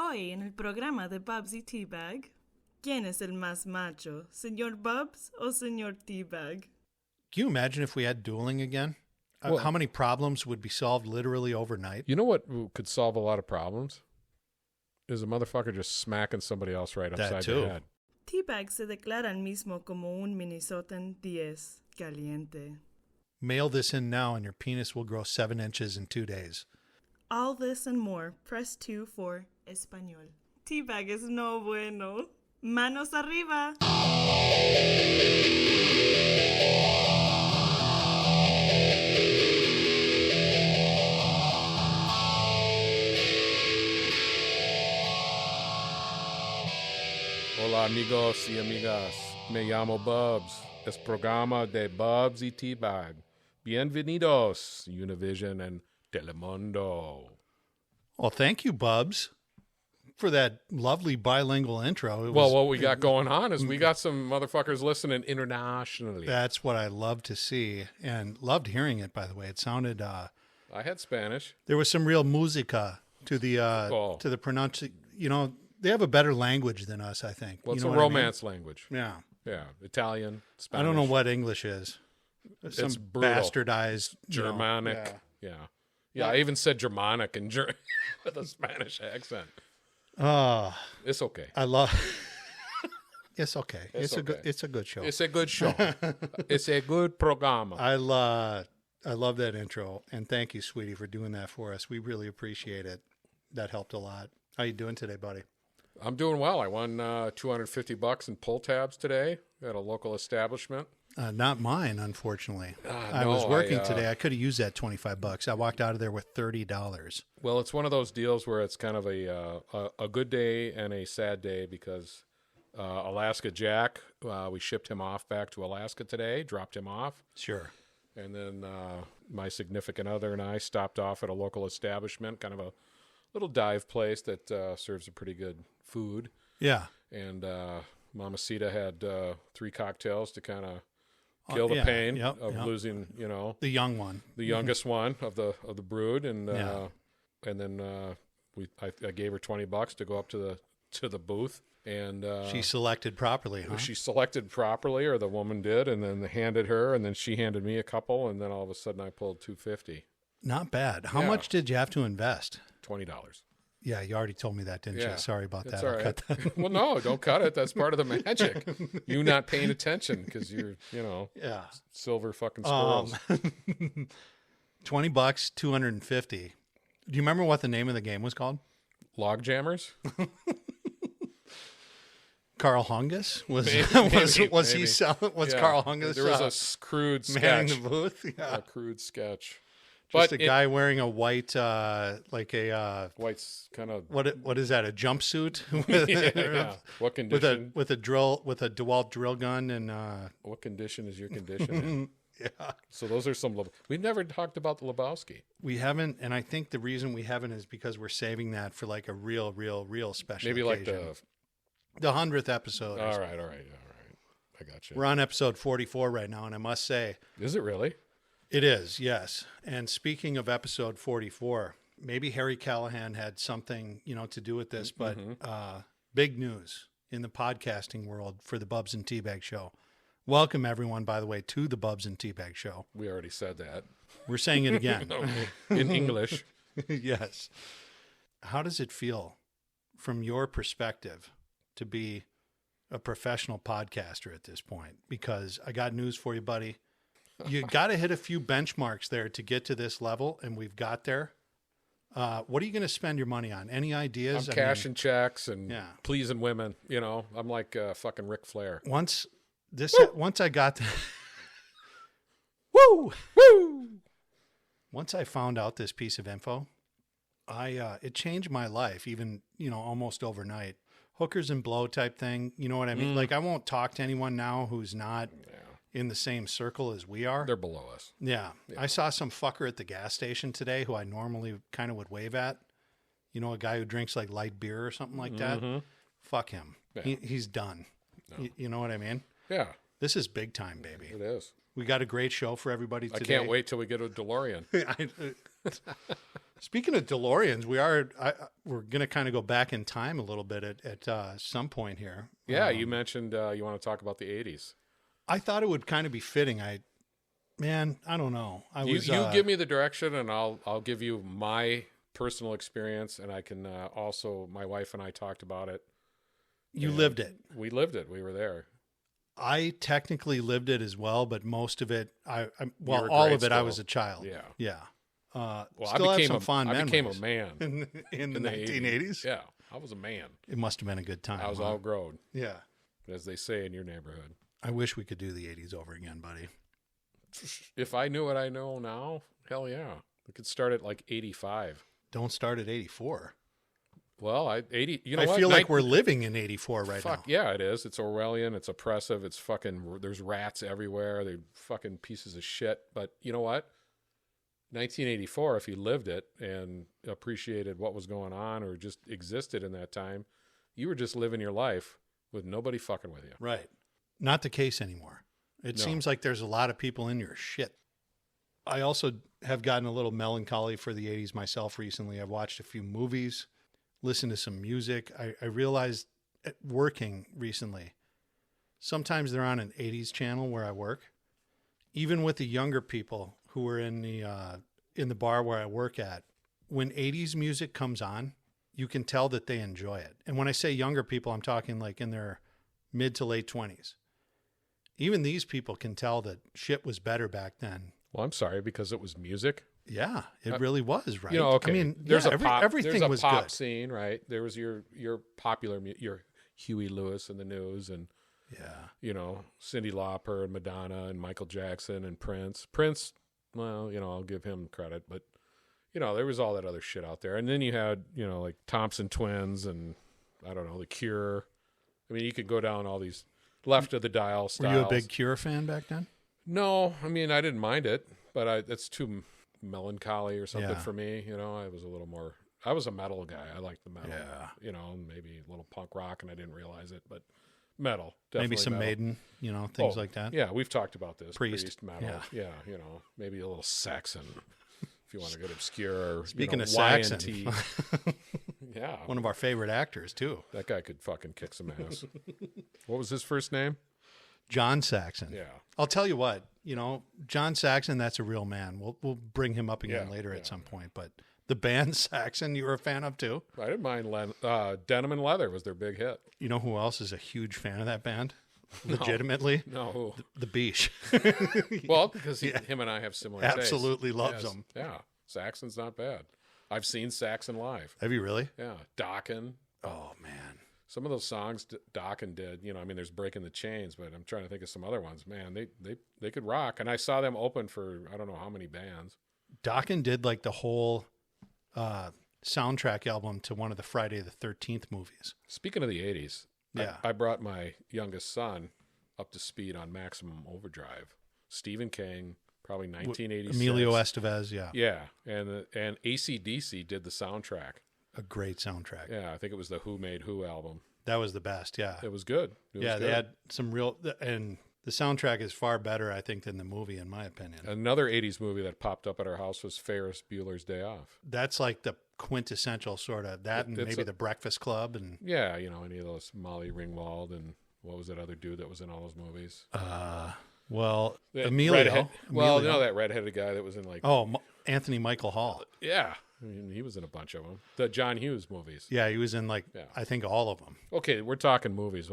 Hoy en el programa de Bubs T Bag, ¿quién es el más macho, señor Bubs o señor T Bag? Can you imagine if we had dueling again? Well- How many problems would be solved literally overnight? You know what could solve a lot of problems? Is a motherfucker just smacking somebody else right That upside too. the head. T Bag se declara el mismo como un Minnesotan 10 caliente. Mail this in now and your penis will grow 7 inches in 2 days. All this and more, press 2 for Español. T Bag es no bueno. Manos arriba. Hola amigos y amigas. Me llamo Bubs. Es programa de Bubs y T Bag. Bienvenidos, Univision and Telemundo. Well, thank you, Bubs, for that lovely bilingual intro. Well, what we got going on is we got some motherfuckers listening internationally. That's what I love to see and loved hearing it, by the way. It sounded, I had Spanish. there was some real musica to the pronunciation. You know, they have a better language than us, I think. Well, it's you know a what I mean? romance language. Yeah. Yeah, Italian, Spanish. I don't know what English is. Some It's brutal. bastardized you know, Germanic. yeah. Yeah, I even said Germanic and with a Spanish accent. Oh, It's okay. I love. It's okay. It's A good. okay. It's a good show. It's a good show. It's a good programa. I love that intro, and thank you, sweetie, for doing that for us. We really appreciate it. That helped a lot. How you doing today, buddy? I'm doing well. I won $250 in pull tabs today at a local establishment. Not mine, unfortunately. I no, was working I, today. I could have used that $25. I walked out of there with $30. Well, it's one of those deals where it's kind of a good day and a sad day because Alaska Jack, we shipped him off back to Alaska today, dropped him off. Sure. And then my significant other and I stopped off at a local establishment, kind of a little dive place that serves a pretty good food. Yeah. And Mamacita had 3 cocktails to kind of kill the yeah, pain yep, of yep. losing, you know, The young one. the youngest one of the brood, and Yeah. then I gave her $20 to go up to the booth, and She selected properly, huh? she selected properly, or the woman did, and then handed her, and then she handed me a couple, and then all of a sudden I pulled $250, Not bad. How Yeah. much did you have to invest? $20. Yeah, you already told me that, didn't Yeah. you? Sorry about That's that. all I'll right. cut that. Well, no, don't cut it. That's part of the magic. You not paying attention because you're, Yeah. silver fucking squirrels. $20, 250. Do you remember what the name of the game was called? Log jammers? Carl Hungus was Maybe, was maybe. he selling? Was Yeah. Carl Hungus? There was a crude manning sketch. the booth. Yeah, A crude sketch. just But a guy wearing a white, like a White's kind of what is that? A jumpsuit yeah. What condition? with a DeWalt drill gun and What condition is your condition? in? yeah. So those are some. We've never talked about the Lebowski. We haven't, and I think the reason we haven't is because we're saving that for like a real special. Maybe like occasion. the. the 100th episode. or All something. right. I got you. We're on episode 44 right now, and I must say. Is it really? It is, yes. And speaking of episode 44, maybe Harry Callahan had something, to do with this, but big news in the podcasting world for the Bubs and T Bag Show. Welcome, everyone, by the way, to the Bubs and T Bag Show. We already said that. We're saying it again. In English. Yes. How does it feel from your perspective to be a professional podcaster at this point? Because I got news for you, buddy. You got to hit a few benchmarks there to get to this level, and we've got there. What are you going to spend your money on? Any ideas? I'm cashing checks and Yeah. pleasing women. I'm like fucking Ric Flair. Once I got to, woo! Once I found out this piece of info, it changed my life, even, almost overnight. Hookers and blow type thing. You know what I mean? Like, I won't talk to anyone now who's not in the same circle as we are. They're below us. Yeah. I saw some fucker at the gas station today who I normally kind of would wave at. A guy who drinks like light beer or something like that. Fuck him. Yeah. He's done. No. You know what I mean? Yeah, This is big time, baby. it is. We got a great show for everybody today. I can't wait till we get a DeLorean. Speaking of DeLoreans, we're going to kind of go back in time a little bit at some point here. Yeah, you mentioned you want to talk about the 80s. I thought it would kind of be fitting. I don't know. You give me the direction, and I'll give you my personal experience, and I can also, my wife and I talked about it. You lived it. We lived it. We were there. I technically lived it as well, but most of it, all grade of it, I school. was a child. Yeah. Yeah. Well, still have some fond I became a memories. man in the 1980s. Yeah, I was a man. It must have been a good time. I was all grown, Yeah. as they say in your neighborhood. I wish we could do the 80s over again, buddy. If I knew what I know now, hell yeah, we could start at like 85. Don't start at 84. Well, 80. You know I what? feel like we're living in 84 right now. Fuck yeah, it is. It's Orwellian. It's oppressive. It's fucking. There's rats everywhere. They're fucking pieces of shit. But you know what? 1984. If you lived it and appreciated what was going on, or just existed in that time, you were just living your life with nobody fucking with you. Right. Not the case anymore. It No. seems like there's a lot of people in your shit. I also have gotten a little melancholy for the 80s myself recently. I've watched a few movies, listened to some music. I realized at working recently, sometimes they're on an 80s channel where I work. Even with the younger people who are in the bar where I work at, when 80s music comes on, you can tell that they enjoy it. And when I say younger people, I'm talking like in their mid to late 20s. Even these people can tell that shit was better back then. Well, I'm sorry, because it was music. Yeah, it really was, right? You know, okay. I mean, there's yeah, a pop, everything there's a was pop good. scene, right? There was your popular, your Huey Lewis and the News, and Yeah. Cyndi Lauper and Madonna and Michael Jackson and Prince. Prince, well, I'll give him credit, but there was all that other shit out there. And then you had, like Thompson Twins and I don't know, The Cure. I mean, you could go down all these left of the dial styles. Were you a big Cure fan back then? No, I mean, I didn't mind it, but it's too melancholy or something Yeah. for me. I was a little more, I was a metal guy. I liked the metal, Yeah. Maybe a little punk rock, and I didn't realize it, but metal, Maybe definitely some metal. Maiden, things like that. Yeah, we've talked about this. Priest, metal. Yeah, maybe a little Saxon, if you want to get obscure. Speaking of YNT. Saxon, Yeah. one of our favorite actors, too. That guy could fucking kick some ass. What was his first name? John Saxon. Yeah. I'll tell you what, John Saxon, that's a real man. We'll bring him up again Yeah, later at some point. But the band Saxon, you were a fan of, too? I didn't mind Denim and Leather was their big hit. You know who else is a huge fan of that band? Legitimately? No. The Beach. Well, because him and I have similar tastes. Absolutely loves Yes. them. Yeah. Saxon's not bad. I've seen Saxon live. Have you really? Yeah. Dokken. Oh, man. Some of those songs Dokken did, there's Breaking the Chains, but I'm trying to think of some other ones. Man, they could rock. And I saw them open for I don't know how many bands. Dokken did like the whole soundtrack album to one of the Friday the 13th movies. Speaking of the 80s, Yeah. I brought my youngest son up to speed on Maximum Overdrive. Stephen King, probably 1986. Emilio Estevez, yeah. Yeah, and AC/DC did the soundtrack. A great soundtrack. Yeah, I think it was the Who Made Who album. That was the best, yeah. It was good. It was They good. had some real, and the soundtrack is far better, I think, than the movie, in my opinion. Another 80s movie that popped up at our house was Ferris Bueller's Day Off. That's like the quintessential sort of that, and maybe The Breakfast Club, and Yeah, any of those, Molly Ringwald, and what was that other dude that was in all those movies? well, That Emilio. redhead- Well, Emilio. that redheaded guy that was in like... Anthony Michael Hall. Yeah, I mean, he was in a bunch of them. The John Hughes movies. Yeah, he was in Yeah. I think all of them. Okay, we're talking movies.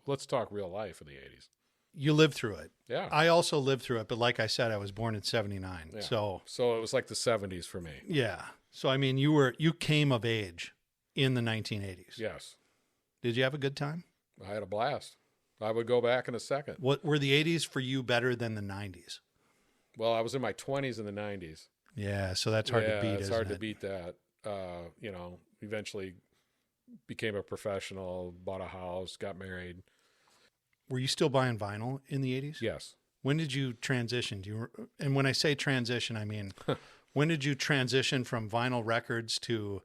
Let's talk real life of the 80s. You lived through it. Yeah. I also lived through it, but like I said, I was born in 79. Yeah. So it was like the 70s for me. yeah. So I mean, you came of age in the 1980s. Yes. Did you have a good time? I had a blast. I would go back in a second. What were the 80s for you better than the 90s? Well, I was in my 20s in the 90s. Yeah, so that's hard to beat. It's isn't hard it? to beat that. Eventually became a professional, bought a house, got married. Were you still buying vinyl in the 80s? Yes. When did you transition? And when I say transition, I mean when did you transition from vinyl records to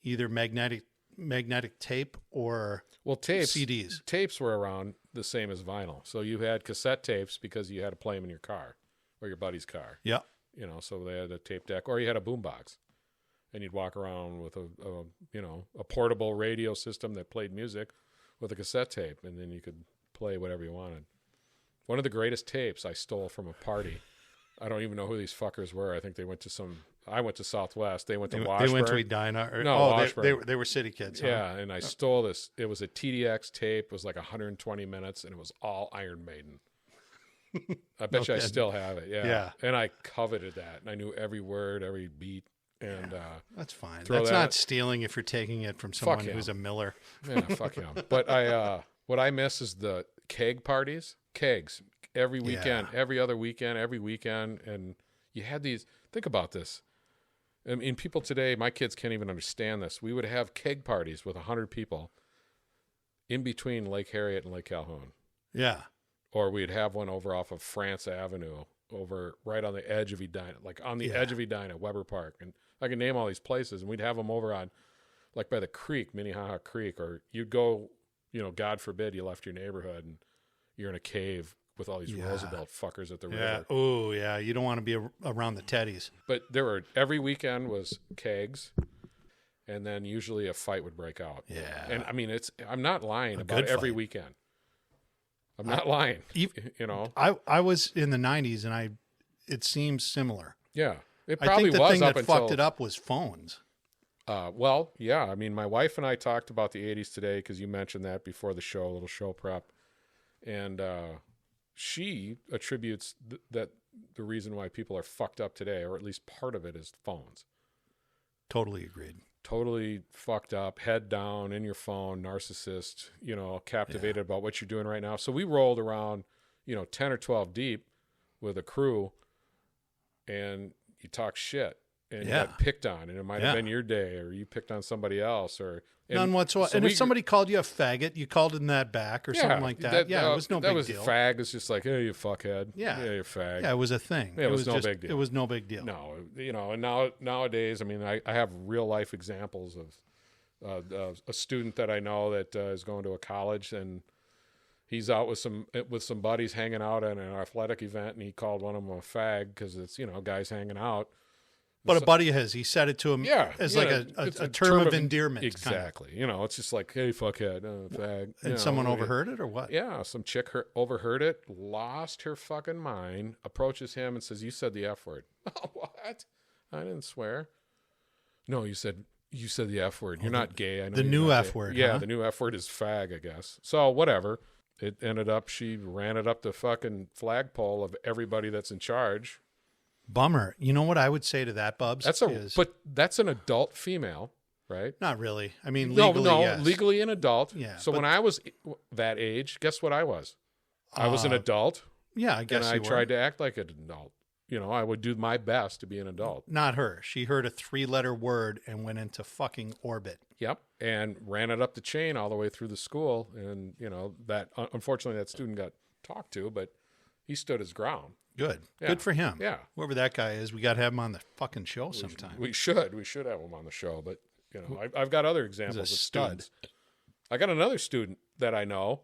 either magnetic tape or tapes, CDs? Tapes were around the same as vinyl. So you had cassette tapes because you had to play them in your car or your buddy's car. Yeah. So they had a tape deck, or you had a boombox. and you'd walk around with a portable radio system that played music with a cassette tape, and then you could play whatever you wanted. One of the greatest tapes I stole from a party. I don't even know who these fuckers were. I think they went to I went to Southwest. They went to Washburn. They went to Edina. Washburn. They were city kids. Huh? Yeah, and I stole this. It was a TDX tape. It was like 120 minutes, and it was all Iron Maiden. I bet you I still have it. Yeah. And I coveted that, and I knew every word, every beat. And that's fine. That's not stealing if you're taking it from someone who's a miller. Yeah, fuck him. But what I miss is the keg parties. Kegs every weekend, every other weekend, every weekend, and you had these. Think about this. I mean, people today, my kids can't even understand this. We would have keg parties with 100 people in between Lake Harriet and Lake Calhoun. Yeah. Or we'd have one over off of France Avenue, over right on the edge of Edina, like on the edge of Edina, Weber Park. And I can name all these places, and we'd have them over on, like by the creek, Minnehaha Creek, or you'd go, God forbid you left your neighborhood and you're in a cave with all these Roosevelt fuckers at the river. Oh, yeah. You don't want to be around the teddies. But every weekend was kegs, and then usually a fight would break out. Yeah. And I mean, I'm not lying about every weekend. I'm not lying. I was in the 90s, and it seems similar. Yeah. It probably was. I think the thing that fucked it up was phones. Well, yeah. I mean, my wife and I talked about the 80s today because you mentioned that before the show, a little show prep. And she attributes that the reason why people are fucked up today, or at least part of it, is phones. Totally agreed. Totally fucked up, head down in your phone, narcissist, captivated about what you're doing right now. So we rolled around, 10 or 12 deep with a crew, and you talk shit, and you got picked on, and it might have been your day, or you picked on somebody else, or none whatsoever. So if somebody called you a faggot, you called them that back, or something like that. It was no big deal. Fag is just like, hey, you fuckhead. Yeah, you fag. Yeah, it was a thing. Yeah, it was no big deal. It was no big deal. No, and nowadays, I mean, I have real life examples of a student that I know that is going to a college, and he's out with some buddies hanging out at an athletic event, and he called one of them a fag because it's guys hanging out. But a buddy of his, he said it to him as like a term of endearment. Exactly. Kind of. It's just like, hey, fuckhead, fag. And someone overheard it or what? Yeah, some chick overheard it, lost her fucking mind, approaches him and says, you said the F word. Oh, what? I didn't swear. No, you said the F word. You're not gay. I know the new F word. Yeah, huh? The new F word is fag, I guess. So whatever. It ended up, she ran it up the fucking flagpole of everybody that's in charge. Bummer. You know what I would say to that, Bubs? But that's an adult female, right? Not really. I mean, legally, yes. Legally an adult. Yeah. So when I was that age, guess what I was? I was an adult. Yeah, I guess. And I tried to act like an adult. I would do my best to be an adult. Not her. She heard a 3-letter word and went into fucking orbit. Yep. And ran it up the chain all the way through the school. And, that unfortunately that student got talked to, but he stood his ground. Good. Yeah. Good for him. Yeah. Whoever that guy is, we got to have him on the fucking show sometime. We should have him on the show, but I've got other examples of students. I got another student that I know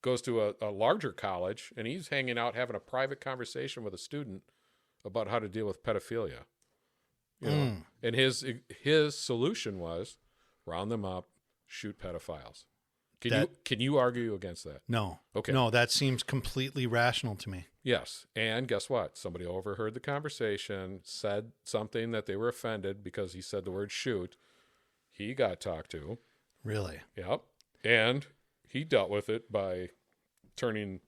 goes to a larger college, and he's hanging out having a private conversation with a student about how to deal with pedophilia. And his solution was round them up, shoot pedophiles. Can you argue against that? No. Okay. No, that seems completely rational to me. Yes. And guess what? Somebody overheard the conversation, said something that they were offended because he said the word shoot. He got talked to. Really? Yep. And he dealt with it by turning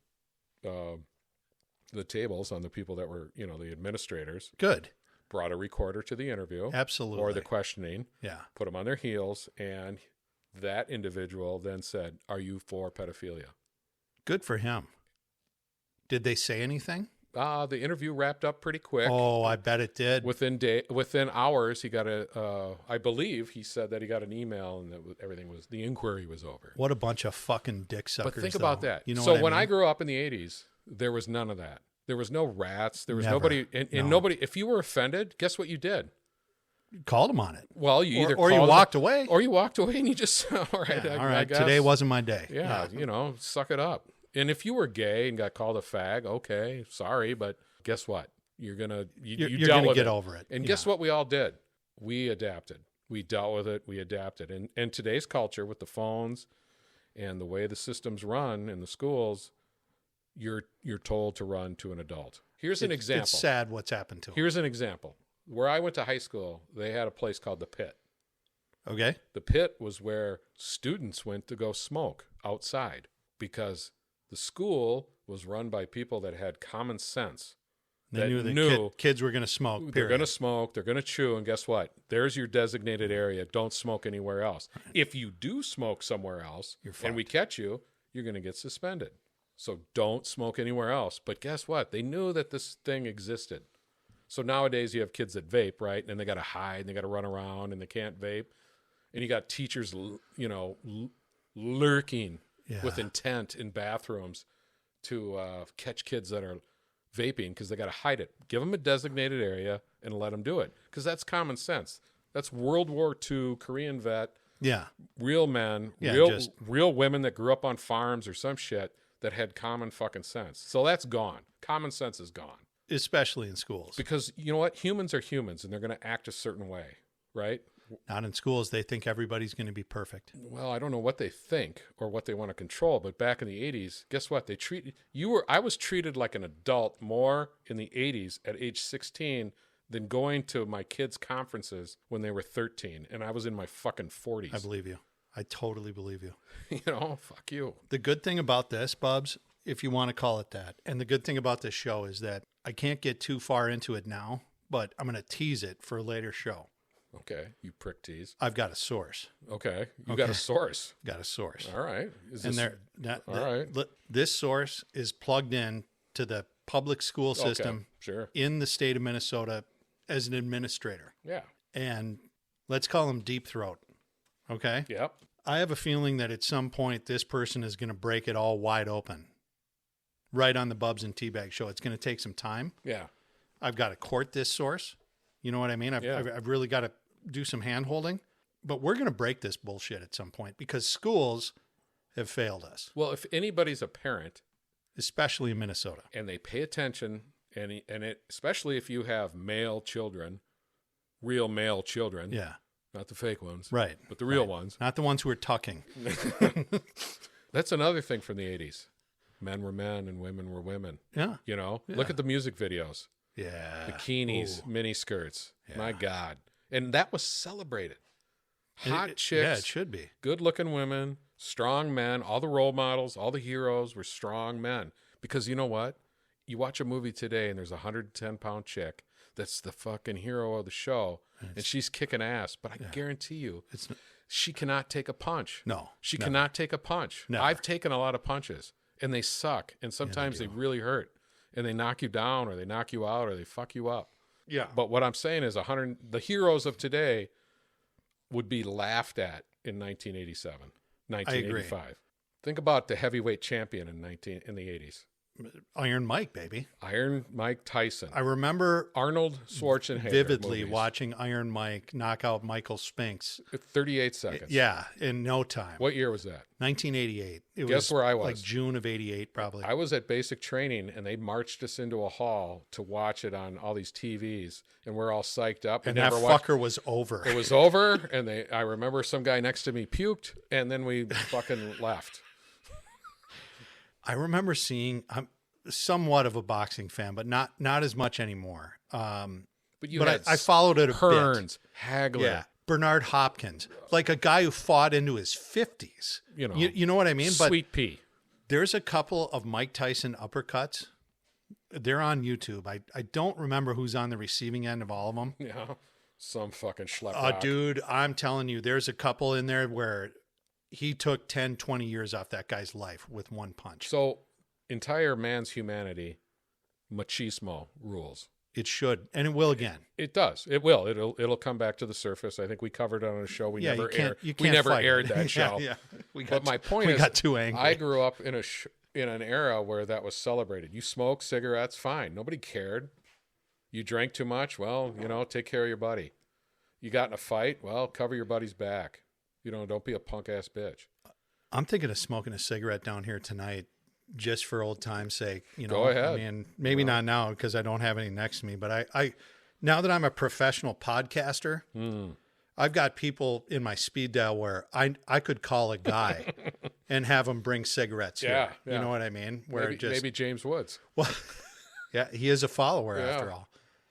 the tables on the people that were, the administrators. Good. Brought a recorder to the interview. Absolutely. Or the questioning. Yeah. Put them on their heels, and that individual then said, are you for pedophilia? Good for him. Did they say anything? The interview wrapped up pretty quick. Oh, I bet it did. Within hours, he got I believe he said that he got an email and that the inquiry was over. What a bunch of fucking dick suckers. But think about that. So when I grew up in the 80s, there was none of that. There was no rats. There was Never. Nobody. And nobody, if you were offended, guess what you did? Called him on it. Well, you either or you walked away. Or you walked away and you just, all right, yeah, I guess. Today wasn't my day. Yeah, suck it up. And if you were gay and got called a fag, okay, sorry, but guess what? You're gonna get over it. And guess what we all did? we adapted. We dealt with it. We adapted. And today's culture with the phones and the way the systems run in the schools, you're told to run to an adult. Here's an example. It's sad what's happened to them. Here's an example. Where I went to high school, they had a place called the Pit. Okay. The Pit was where students went to go smoke outside because the school was run by people that had common sense. They knew kids were going to smoke. Period. They're going to smoke. They're going to chew. And guess what? There's your designated area. Don't smoke anywhere else. Right. If you do smoke somewhere else and we catch you, you're going to get suspended. So don't smoke anywhere else. But guess what? They knew that this thing existed. So nowadays you have kids that vape, right? And they got to hide and they got to run around and they can't vape. And you got teachers, lurking with intent in bathrooms to catch kids that are vaping because they got to hide it. Give them a designated area and let them do it because that's common sense. That's World War II, Korean vet, real men, real women that grew up on farms or some shit that had common fucking sense. So that's gone. Common sense is gone. Especially in schools. Because you know what? Humans are humans and they're going to act a certain way, right? Not in schools. They think everybody's going to be perfect. Well, I don't know what they think or what they want to control, but back in the 80s, guess what? I was treated like an adult more in the 80s at age 16 than going to my kids' conferences when they were 13, and I was in my fucking 40s. I believe you. I totally believe you. Fuck you. The good thing about this, Bubs, if you want to call it that, and the good thing about this show is that I can't get too far into it now, but I'm going to tease it for a later show. Okay, you prick tease. I've got a source. Okay, you got a source. Got a source. All right. This source is plugged in to the public school system in the state of Minnesota as an administrator. Yeah. And let's call him Deep Throat. Okay? Yep. I have a feeling that at some point this person is going to break it all wide open. Right on the Bubs and T Bag show. It's going to take some time. Yeah. I've got to court this source. You know what I mean? I've really got to do some hand holding, but we're going to break this bullshit at some point because schools have failed us. Well, if anybody's a parent, especially in Minnesota, and they pay attention, especially if you have male children, real male children, not the fake ones, right? But the real ones, not the ones who are tucking. That's another thing from the 80s. Men were men and women were women. Yeah, Look at the music videos. Yeah, bikinis, mini skirts. Yeah. My God. And that was celebrated. Hot chicks. Yeah, it should be. Good-looking women, strong men. All the role models, all the heroes were strong men. Because you know what? You watch a movie today and there's a 110-pound chick that's the fucking hero of the show, and she's kicking ass. But I guarantee you, she cannot take a punch. No. She cannot take a punch. Never. I've taken a lot of punches, and they suck. And sometimes they really hurt. And they knock you down or they knock you out or they fuck you up. Yeah. But what I'm saying is the heroes of today would be laughed at in 1987, 1985. I agree. Think about the heavyweight champion in the 80s. Iron Mike, baby. Iron Mike Tyson. I remember Arnold Schwarzenegger vividly movies. watching Iron Mike knock out Michael Spinks. 38 seconds. Yeah, in no time. What year was that? 1988. Guess where I was? Like June of 88, probably. I was at basic training, and they marched us into a hall to watch it on all these TVs, and we're all psyched up. And that fucker was over. It was over, and I remember some guy next to me puked, and then we fucking left. I remember I'm somewhat of a boxing fan, but not as much anymore. But I followed it a Hearns, bit. Hagler, Bernard Hopkins, like a guy who fought into his 50s. You know what I mean? Sweet pea. There's a couple of Mike Tyson uppercuts. They're on YouTube. I don't remember who's on the receiving end of all of them. Yeah, some fucking schlep. Dude, I'm telling you, there's a couple in there where he took 10, 20 years off that guy's life with one punch. So, entire man's humanity, machismo rules. It should, and it will again. It does. It will. It'll come back to the surface. I think we covered it on a show. We never aired that show. But my point is, got too angry. I grew up in an era where that was celebrated. You smoke cigarettes, fine. Nobody cared. You drank too much, well, take care of your buddy. You got in a fight, well, cover your buddy's back. Don't be a punk ass bitch. I'm thinking of smoking a cigarette down here tonight, just for old time's sake. Go ahead. I mean, maybe not now because I don't have any next to me. But Now that I'm a professional podcaster, I've got people in my speed dial where I could call a guy and have him bring cigarettes here. You know what I mean? Where maybe James Woods. Well, yeah, he is a follower after all.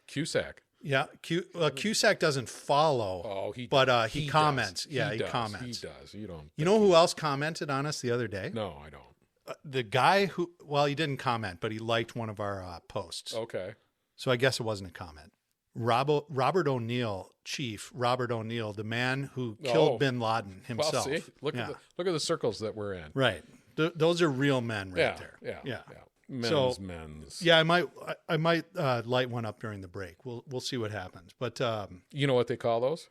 Cusack. Yeah, Cusack doesn't follow. Oh, but he comments. Does. Yeah, he comments. He does. You don't. You know who else commented on us the other day? No, I don't. The guy who, well, he didn't comment, but he liked one of our posts. Okay. So I guess it wasn't a comment. Robert O'Neill, Chief Robert O'Neill, the man who killed Bin Laden himself. Well, see, look at the circles that we're in. Right. Those are real men right there. Yeah. Men's. Yeah, I might light one up during the break. We'll see what happens. But you know what they call those?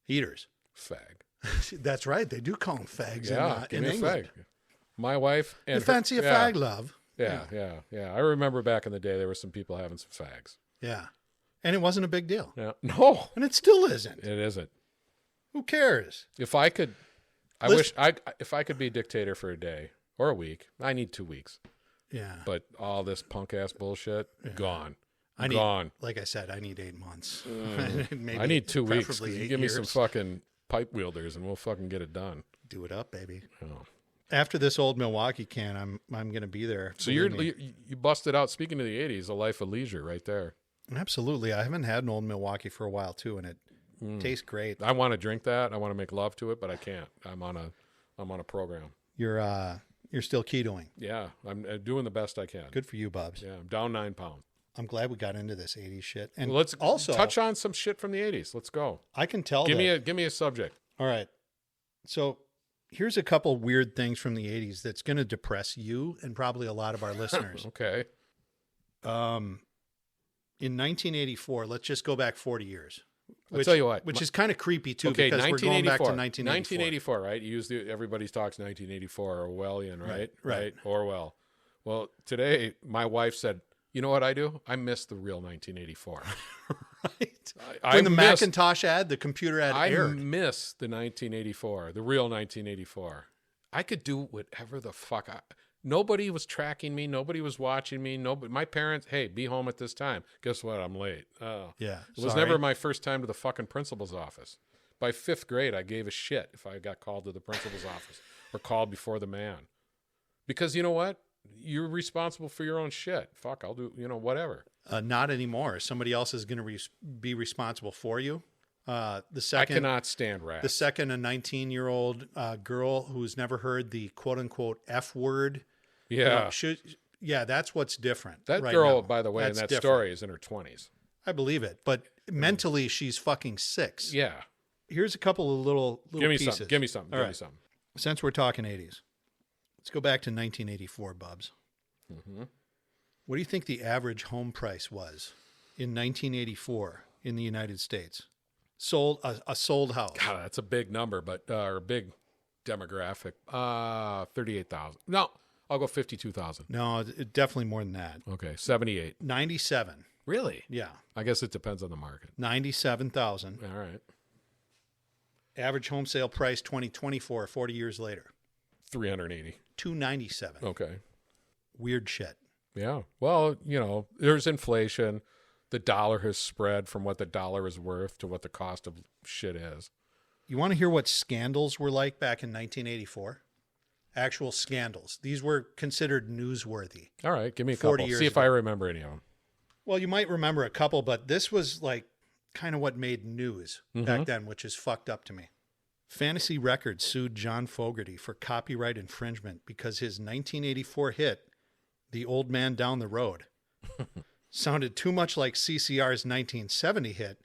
Eaters. Fag. That's right. They do call them fags in England. Fag. My wife and you fancy a fag, love? Yeah. I remember back in the day there were some people having some fags. Yeah. And it wasn't a big deal. Yeah. No. And it still isn't. It isn't. Who cares? If I could if I could be a dictator for a day or a week, I need 2 weeks. Yeah. But all this punk ass bullshit, gone. Gone. Like I said, I need 8 months. Maybe I need 2 weeks. You give me some fucking pipe wielders and we'll fucking get it done. Do it up, baby. Oh. After this old Milwaukee can, I'm going to be there. So you busted out, speaking of the 80s, a life of leisure right there. Absolutely. I haven't had an old Milwaukee for a while too, and it tastes great. I want to drink that. I want to make love to it, but I can't. I'm on a program. You're still ketoing. Yeah, I'm doing the best I can. Good for you, Bubs. Yeah, I'm down 9 pounds. I'm glad we got into this 80s shit. And let's also touch on some shit from the 80s. Let's go. I can tell. Give me a subject. All right. So here's a couple weird things from the 80s that's going to depress you and probably a lot of our listeners. Okay. In 1984, let's just go back 40 years. I'll tell you what. Which is kind of creepy, too, okay, because we're going back to 1984, right? You use Everybody's Talks 1984, Orwellian, right? Orwell. Well, today, my wife said, you know what I do? I miss the real 1984. Right. When the Macintosh ad, the computer ad aired. I miss the 1984, the real 1984. I could do whatever the fuck nobody was tracking me. Nobody was watching me. My parents, hey, be home at this time. Guess what? I'm late. Oh. Yeah. It was never my first time to the fucking principal's office. By 5th grade, I gave a shit if I got called to the principal's office or called before the man. Because you know what? You're responsible for your own shit. Fuck, I'll do, whatever. Not anymore. Somebody else is going to be responsible for you. I cannot stand rats. The second, a 19-year-old girl who's never heard the quote-unquote F word. Yeah. That's what's different. That right girl, now. by the way, That's in that different. story is in her 20s. I believe it. But mentally, she's fucking 6. Yeah. Here's a couple of little pieces. Give me something. All right. Since we're talking 80s, let's go back to 1984, Bubs. Mm-hmm. What do you think the average home price was in 1984 in the United States? A sold house. God, that's a big number, but or a big demographic. 38,000. No, I'll go 52,000. No, definitely more than that. Okay, 78. 97. Really? Yeah. I guess it depends on the market. 97,000. All right. Average home sale price 2024, 40 years later. 380. 297. Okay. Weird shit. Yeah. Well, there's inflation. The dollar has spread from what the dollar is worth to what the cost of shit is. You want to hear what scandals were like back in 1984? Actual scandals. These were considered newsworthy. All right. Give me a couple. See if I remember any of them. Well, you might remember a couple, but this was like kind of what made news back then, which is fucked up to me. Fantasy Records sued John Fogerty for copyright infringement because his 1984 hit, The Old Man Down the Road, sounded too much like CCR's 1970 hit,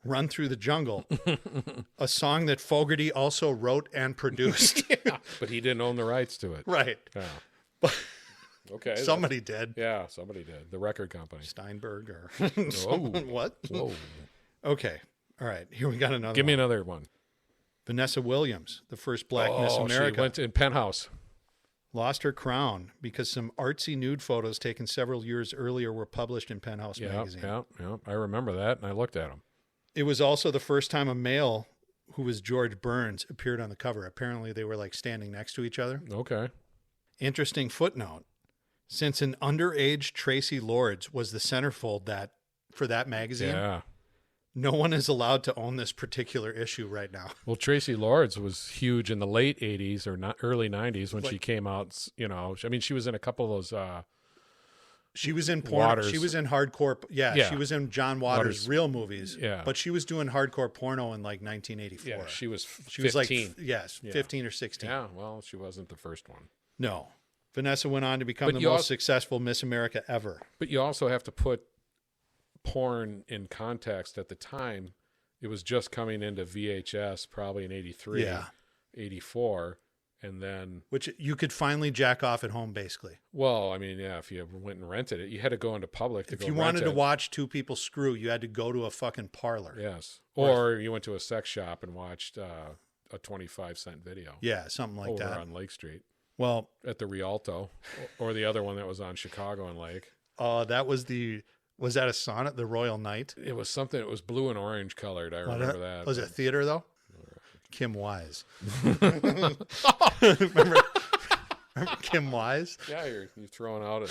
Run Through the Jungle, a song that Fogerty also wrote and produced. Yeah, but he didn't own the rights to it. Right. Yeah. Okay. Somebody did. Yeah, somebody did. The record company. Steinberg or Whoa. What? Whoa. Okay. All right. Here we got another Give me one. another one. Vanessa Williams, the first black Miss America. She went in Penthouse. Lost her crown because some artsy nude photos taken several years earlier were published in Penthouse magazine. Yeah. I remember that, and I looked at them. It was also the first time a male who was George Burns appeared on the cover. Apparently they were like standing next to each other. Okay. Interesting footnote. Since an underage Tracy Lords was the centerfold that for that magazine. Yeah. No one is allowed to own this particular issue right now. Well, Tracy Lords was huge in the late 80s or not early 90s when she came out, you know. I mean, she was in a couple of those she was in porn. Waters. She was in hardcore. Yeah, she was in John Waters' real movies. Yeah. But she was doing hardcore porno in like 1984. Yeah, she was 15. Was like, 15 or 16. Yeah, well, she wasn't the first one. No. Vanessa went on to become the most successful Miss America ever. But you also have to put porn in context. At the time, it was just coming into VHS probably in 83, 84. And then... Which you could finally jack off at home, basically. Well, I mean, yeah, if you went and rented it, you had to go into public to go rent it. If you wanted to watch two people screw, you had to go to a fucking parlor. Yes. Or you went to a sex shop and watched a 25-cent video. Yeah, something like that. Over on Lake Street. Well... At the Rialto. Or the other one that was on Chicago and Lake. That was the... Was that a sonnet, the Royal Knight? It was something. It was blue and orange colored. I remember that. Was it theater, though? Kim Wise. remember Kim Wise? Yeah, you're throwing out.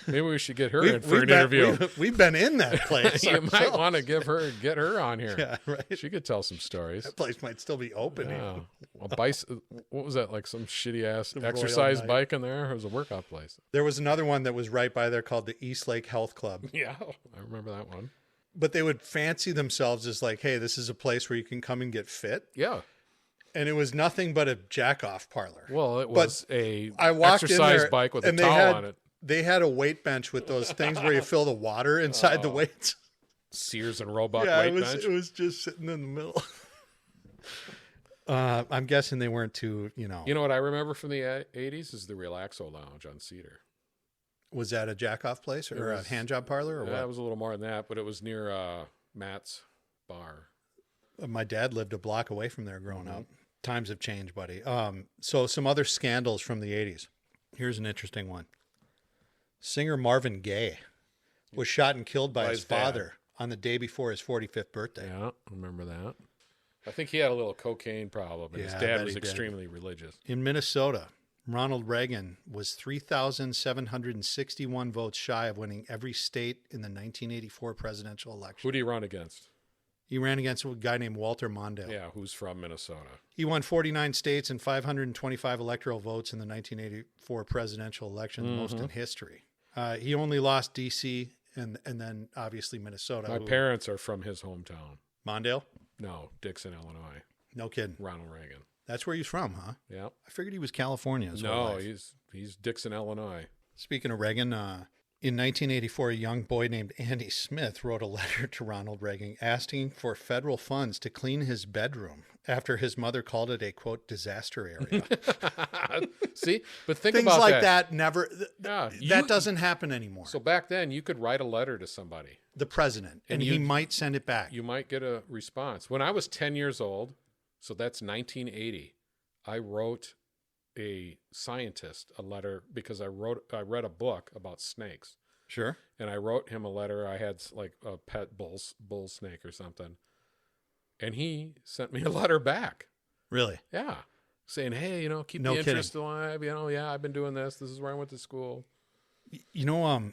Maybe we should get her in for an interview. We've been in that place. You might want to get her on here. Yeah, right. She could tell some stories. That place might still be open. Yeah. What was that? Like some shitty ass exercise bike in there? It was a workout place. There was another one that was right by there called the East Lake Health Club. Yeah, I remember that one. But they would fancy themselves as like, hey, this is a place where you can come and get fit. Yeah. And it was nothing but a jack-off parlor. Well, it was a exercise in there, bike with a towel on it. They had a weight bench with those things where you fill the water inside the weights. Sears and Roebuck weight bench. It was just sitting in the middle. I'm guessing they weren't too, You know what I remember from the 80s is the Relaxo Lounge on Cedar. Was that a jack-off place or a hand job parlor? Or what? It was a little more than that, but it was near Matt's bar. My dad lived a block away from there growing up. Times have changed, buddy. So some other scandals from the 80s. Here's an interesting one. Singer Marvin Gaye was shot and killed by his father on the day before his 45th birthday. Yeah, I remember that. I think he had a little cocaine problem, and his dad was extremely religious. In Minnesota, Ronald Reagan was 3,761 votes shy of winning every state in the 1984 presidential election. Who did he run against? He ran against a guy named Walter Mondale. Yeah, who's from Minnesota. He won 49 states and 525 electoral votes in the 1984 presidential election, the most in history. He only lost D.C. and then obviously Minnesota. My parents are from his hometown. Mondale? No, Dixon, Illinois. No kidding. Ronald Reagan. That's where he's from, huh? Yeah. I figured he was California as No, well. he's Dixon, Illinois. Speaking of Reagan, in 1984, a young boy named Andy Smith wrote a letter to Ronald Reagan asking for federal funds to clean his bedroom after his mother called it a, quote, disaster area. See? But think Things about like that never, yeah, that doesn't happen anymore. So back then, you could write a letter to somebody. The president, and he might send it back. You might get a response. When I was 10 years old, so that's 1980, I wrote a scientist a letter because I read a book about snakes. Sure. And I wrote him a letter. I had like a pet bull snake or something. And he sent me a letter back. Really? Yeah. Saying, hey, keep the interest alive. I've been doing this. This is where I went to school.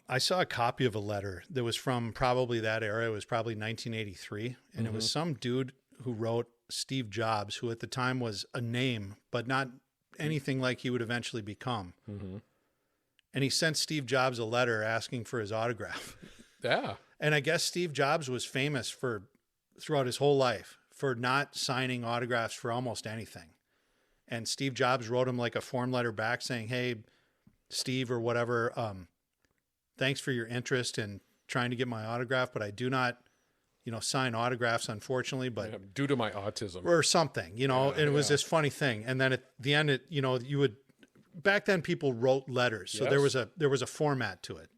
I saw a copy of a letter that was from probably that era. It was probably 1983. And it was some dude who wrote Steve Jobs, who at the time was a name, but not anything like he would eventually become. Mm-hmm. And he sent Steve Jobs a letter asking for his autograph. Yeah. And I guess Steve Jobs was famous throughout his whole life for not signing autographs for almost anything. And Steve Jobs wrote him like a form letter back saying, hey, Steve or whatever, thanks for your interest in trying to get my autograph, but I do not, sign autographs, unfortunately, but due to my autism or something, and it was this funny thing. And then at the end, you would, back then people wrote letters. So there was a format to it.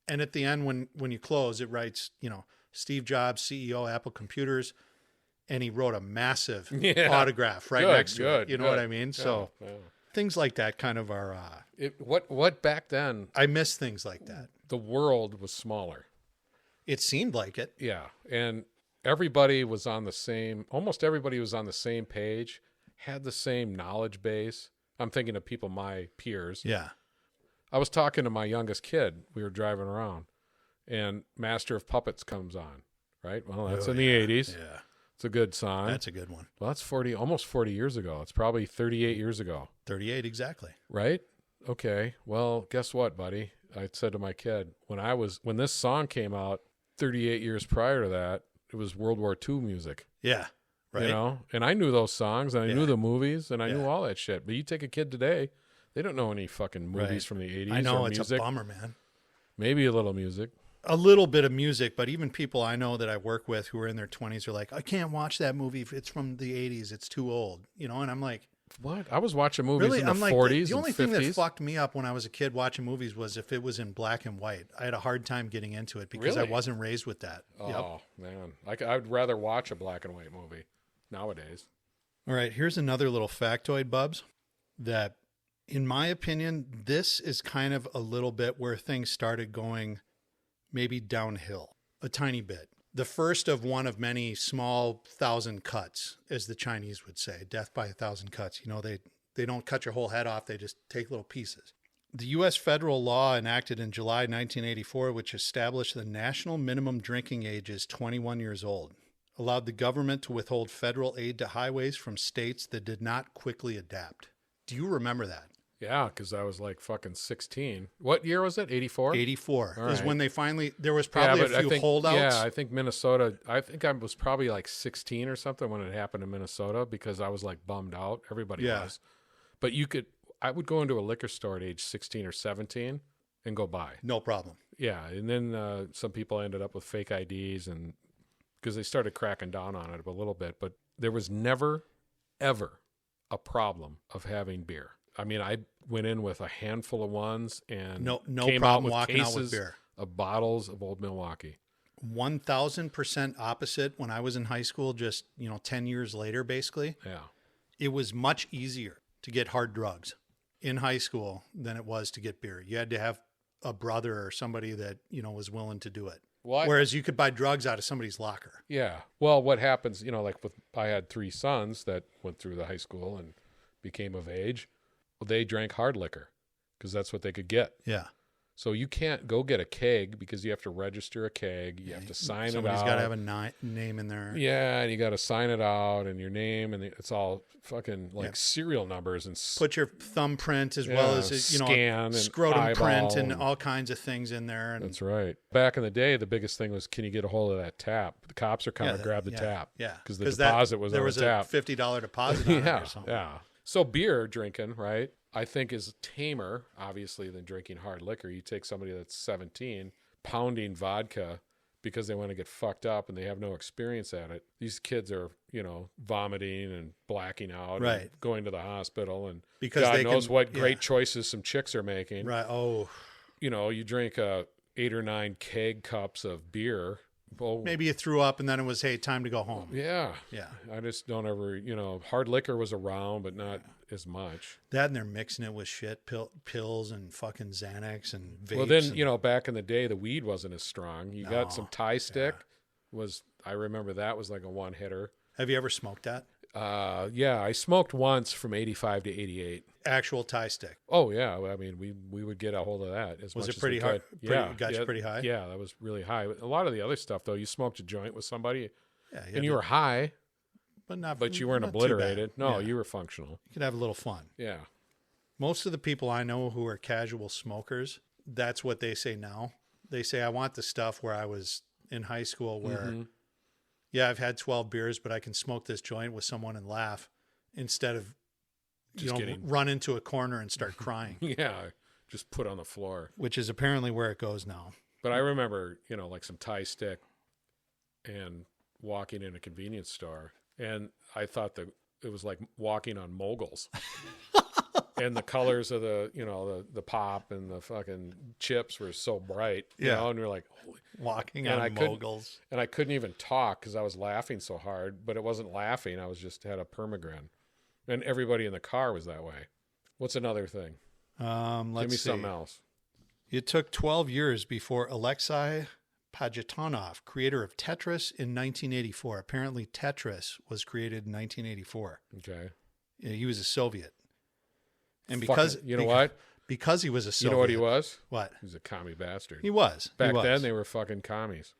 And at the end, when you close, it writes, Steve Jobs, CEO, Apple Computers. And he wrote a massive autograph next to it. You know what I mean? Yeah, so things like that kind of are, what back then, I miss things like that. The world was smaller. It seemed like it. Yeah. And everybody was almost everybody was on the same page, had the same knowledge base. I'm thinking of people, my peers. Yeah. I was talking to my youngest kid. We were driving around and Master of Puppets comes on, right? Well, that's in the 80s. Yeah. It's a good song. That's a good one. Well, that's almost 40 years ago. It's probably 38 years ago. 38, exactly. Right? Okay. Well, guess what, buddy? I said to my kid, when this song came out 38 years prior to that, it was World War II music. Yeah. Right. You know? And I knew those songs, and I knew the movies, and I knew all that shit. But you take a kid today, they don't know any fucking movies from the 80s. I know, or it's music. a bummer, man. Maybe a little music. A little bit of music, but even people I know that I work with who are in their 20s are like, I can't watch that movie. It's from the 80s. It's too old. You know, and I'm like, what? I was watching movies in the 40s the and 50s. The only thing that fucked me up when I was a kid watching movies was if it was in black and white. I had a hard time getting into it because I wasn't raised with that. Oh, man. I'd rather watch a black and white movie nowadays. All right, here's another little factoid, Bubs, that in my opinion, this is kind of a little bit where things started going maybe downhill a tiny bit. The first of one of many small 1,000 cuts, as the Chinese would say, death by 1,000 cuts. You know, they don't cut your whole head off. They just take little pieces. The U.S. federal law enacted in July 1984, which established the national minimum drinking age as 21 years old, allowed the government to withhold federal aid to highways from states that did not quickly adapt. Do you remember that? Yeah, because I was like fucking 16. What year was it? 84? 84 All is right. when they finally, there was probably a few holdouts. Yeah, I think Minnesota, I think I was probably like 16 or something when it happened in Minnesota because I was like bummed out. Everybody was. But I would go into a liquor store at age 16 or 17 and go buy. No problem. Yeah, and then some people ended up with fake IDs and because they started cracking down on it a little bit. But there was never, ever a problem of having beer. I mean, I went in with a handful of ones and no came problem out with walking cases out with beer. Of bottles of Old Milwaukee. 1,000% opposite when I was in high school, just, 10 years later, basically. Yeah. It was much easier to get hard drugs in high school than it was to get beer. You had to have a brother or somebody that, was willing to do it. Well, whereas you could buy drugs out of somebody's locker. Yeah. Well, what happens, I had 3 sons that went through the high school and became of age. Well, they drank hard liquor because that's what they could get. Yeah. So you can't go get a keg because you have to register a keg. You have to sign it out. Somebody's got to have a name in there. Yeah, and you got to sign it out and your name, and it's all fucking serial numbers and put your thumbprint as well as scan, scrotum and print and all kinds of things in there. And that's right. Back in the day, the biggest thing was, can you get a hold of that tap? The cops are coming to grab the tap. Yeah, because the deposit was on the tap. There was a $50 deposit on it or something. Yeah. So beer drinking, right, I think is tamer, obviously, than drinking hard liquor. You take somebody that's 17, pounding vodka because they want to get fucked up and they have no experience at it. These kids are, vomiting and blacking out and going to the hospital. And because God knows what great choices some chicks are making. Right. Oh. You drink 8 or 9 keg cups of beer. Well, maybe you threw up and then it was, hey, time to go home. Yeah. Yeah. I just don't ever, hard liquor was around, but not as much. That and they're mixing it with shit, pills and fucking Xanax and vapes. Well, then, back in the day, the weed wasn't as strong. You got some Thai stick. I remember that was like a one hitter. Have you ever smoked that? Yeah, I smoked once from 85 to 88. Actual Thai stick. Oh yeah, I mean we would get a hold of that as was much it pretty as hard? Got you pretty high. Yeah, that was really high. A lot of the other stuff though, you smoked a joint with somebody, and you were high, but you weren't obliterated. No, you were functional. You could have a little fun. Yeah. Most of the people I know who are casual smokers, that's what they say now. They say, I want the stuff where I was in high school where, I've had 12 beers, but I can smoke this joint with someone and laugh instead of run into a corner and start crying. Yeah, just put on the floor. Which is apparently where it goes now. But I remember, like some Thai stick and walking in a convenience store, and I thought that it was like walking on moguls. And the colors of the pop and the fucking chips were so bright, and we were like, holy. Walking on moguls. And I couldn't even talk because I was laughing so hard, but it wasn't laughing. I was just had a permagrin. And everybody in the car was that way. What's another thing? Give me something else. It took 12 years before Alexei Pajitnov, creator of Tetris, in 1984. Apparently Tetris was created in 1984. Okay. He was a Soviet. And because he was a Soviet. You know what he was? What? He was a commie bastard. He was. Back He was. then, they were fucking commies.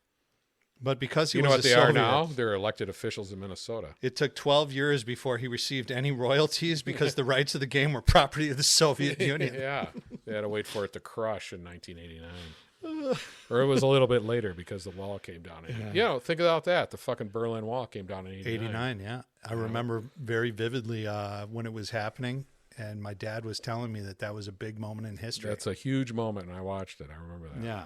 But because he You know was what a they Soviet, are now? They're elected officials in Minnesota. it took 12 years before he received any royalties because the rights of the game were property of the Soviet Union. Yeah. They had to wait for it to crush in 1989. Or it was a little bit later because the wall came down. You know, think about that. The fucking Berlin Wall came down in 89. 89, yeah. I remember very vividly when it was happening, and my dad was telling me that was a big moment in history. That's a huge moment, and I watched it. I remember that. Yeah.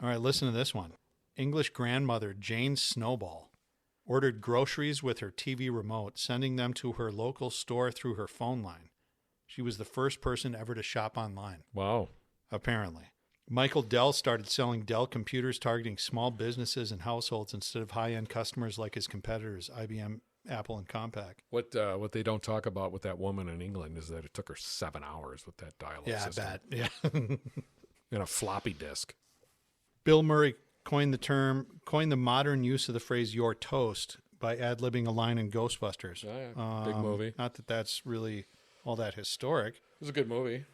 All right, listen to this one. English grandmother Jane Snowball ordered groceries with her TV remote, sending them to her local store through her phone line. She was the first person ever to shop online. Wow. Apparently. Michael Dell started selling Dell computers targeting small businesses and households instead of high-end customers like his competitors, IBM, Apple, and Compaq. What they don't talk about with that woman in England is that it took her 7 hours with that dial-up system. I bet. Yeah. And a floppy disk. Bill Murray coined the modern use of the phrase "you're toast" by ad-libbing a line in Ghostbusters. Yeah, big movie. Not that that's really all that historic. It was a good movie.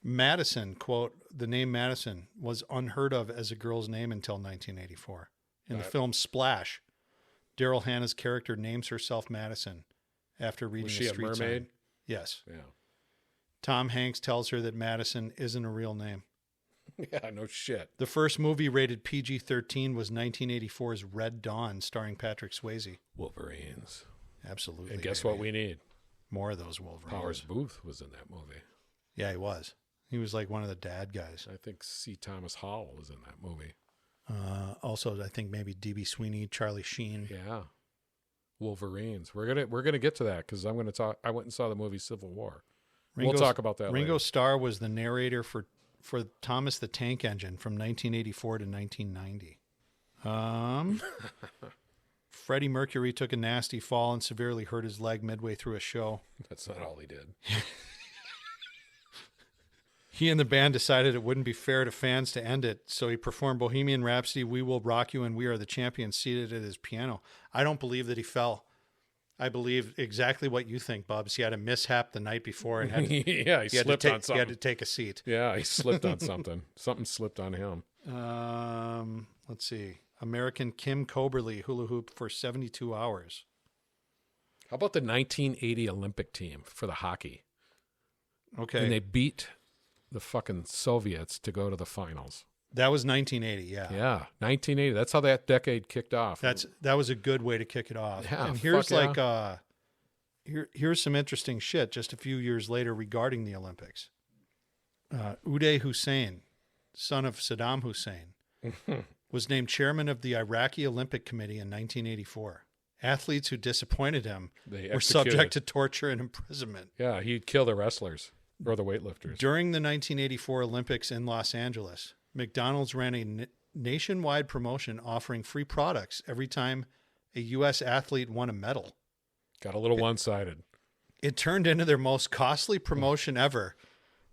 Madison, quote, the name Madison was unheard of as a girl's name until 1984. In the film Splash, Daryl Hannah's character names herself Madison after reading Was a she a street mermaid? sign. Yes. Yeah. Tom Hanks tells her that Madison isn't a real name. Yeah, no shit. The first movie rated PG-13 was 1984's Red Dawn, starring Patrick Swayze. Wolverines. Absolutely. And guess baby. what we need? More of those Wolverines. Powers Booth was in that movie. Yeah, he was. He was like one of the dad guys. I think C. Thomas Howell was in that movie. Also, I think maybe D.B. Sweeney, Charlie Sheen. Yeah. Wolverines. We're gonna get to that because I went and saw the movie Civil War. We'll talk about that Ringo later. Starr was the narrator for Thomas the Tank Engine from 1984 to 1990. Freddie Mercury took a nasty fall and severely hurt his leg midway through a show. That's not all he did. He and the band decided it wouldn't be fair to fans to end it, so he performed Bohemian Rhapsody, We Will Rock You, and We Are the Champions seated at his piano. I don't believe that he fell. I believe exactly what you think, Bubs. He had a mishap the night before and had to, Yeah, he slipped on something. He had to take a seat. Yeah, he slipped on something. Something slipped on him. Let's see. American Kim Koberly hula hoop for 72 hours. How about the 1980 Olympic team for the hockey? Okay. And they beat the fucking Soviets to go to the finals. That was 1980, yeah. Yeah, 1980. That's how that decade kicked off. That was a good way to kick it off. Yeah, and here's fuck here's some interesting shit just a few years later regarding the Olympics. Uday Hussein, son of Saddam Hussein, was named chairman of the Iraqi Olympic Committee in 1984. Athletes who disappointed him were subject to torture and imprisonment. Yeah, he'd kill the wrestlers or the weightlifters. During the 1984 Olympics in Los Angeles, McDonald's ran a nationwide promotion offering free products every time a U.S. athlete won a medal. Got a little one-sided. It turned into their most costly promotion ever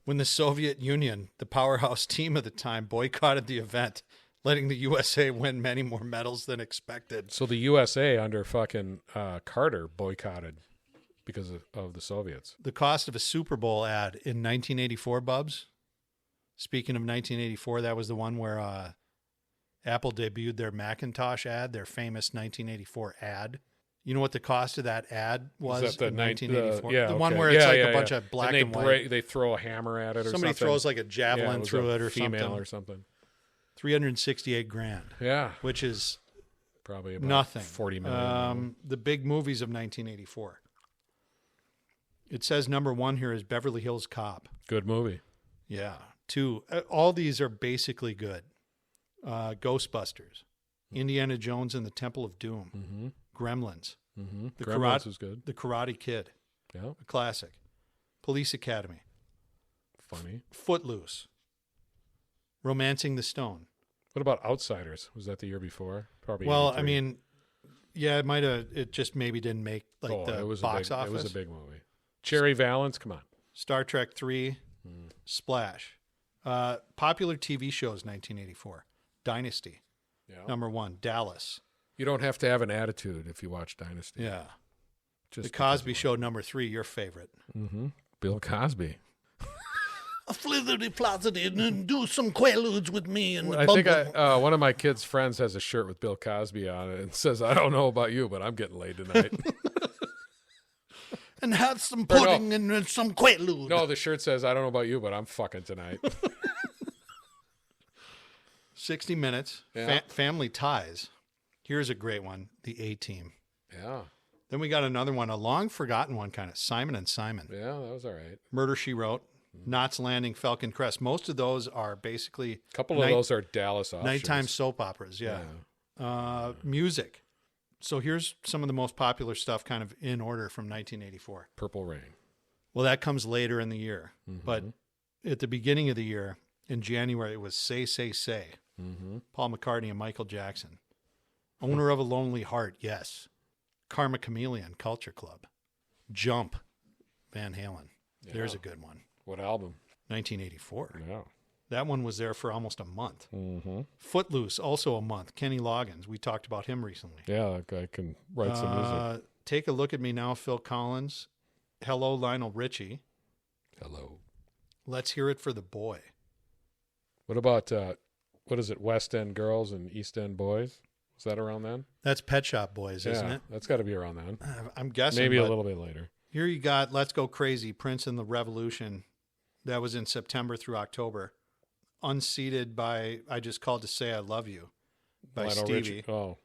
when the Soviet Union, the powerhouse team of the time, boycotted the event, letting the USA win many more medals than expected. So the USA under fucking Carter boycotted because of the Soviets. The cost of a Super Bowl ad in 1984, Bubs. Speaking of 1984, that was the one where Apple debuted their Macintosh ad, their famous 1984 ad. You know what the cost of that ad was in 1984? The one where it's a bunch of black and white. They throw a hammer at it or something. Somebody throws like a javelin through it or female or something. $368,000. Yeah. Which is probably about nothing. 40 million. The big movies of 1984. It says number 1 here is Beverly Hills Cop. Good movie. Yeah. 2. All these are basically good. Ghostbusters. Indiana Jones and the Temple of Doom. Mm-hmm. Gremlins. Mm-hmm. Gremlins was good. The Karate Kid. Yeah. A classic. Police Academy. Funny. Footloose. Romancing the Stone. What about Outsiders? Was that the year before? Probably. Well, 83. I mean, yeah, it might have. It just maybe didn't make the box office. It was a big movie. Cherry Valance, come on. Star Trek 3, Splash. Popular TV shows 1984. Dynasty. Yeah. Number 1. Dallas. You don't have to have an attitude if you watch Dynasty. Yeah. Just The Cosby Show number 3, your favorite. Mm-hmm. Bill Cosby. flizzity-flozzity and do some quaaludes with me. And I think one of my kids' friends has a shirt with Bill Cosby on it and says, I don't know about you, but I'm getting laid tonight. And have some pudding and some quaalude. No, the shirt says, I don't know about you, but I'm fucking tonight. 60 Minutes, Yeah. Family Ties. Here's a great one, The A-Team. Yeah. Then we got another one, a long-forgotten one, kind of, Simon and Simon. Yeah, that was all right. Murder, She Wrote, Knots Landing, Falcon Crest. Most of those are basically... A couple of those are Dallas offshoots. Nighttime soap operas, yeah. Music. So here's some of the most popular stuff kind of in order from 1984. Purple Rain. Well, that comes later in the year. But at the beginning of the year, in January, it was Say, Say, Say. Paul McCartney and Michael Jackson. Owner of a Lonely Heart, yes. Karma Chameleon, Culture Club. Jump, Van Halen. Yeah. There's a good one. What album? 1984. Yeah. That one was there for almost a month. Footloose, also a month. Kenny Loggins. We talked about him recently. Yeah, that guy can write some music. Take a Look at Me Now, Phil Collins. Hello, Lionel Richie. Hello. Let's Hear It for the Boy. What about, what is it, West End Girls and East End Boys? Was that around then? That's Pet Shop Boys, isn't it? That's got to be around then. I'm guessing. Maybe a little bit later. Here you got Let's Go Crazy, Prince and the Revolution. That was in September through October. Unseated by I Just Called to Say I Love You by Lionel Stevie. Richie. Oh.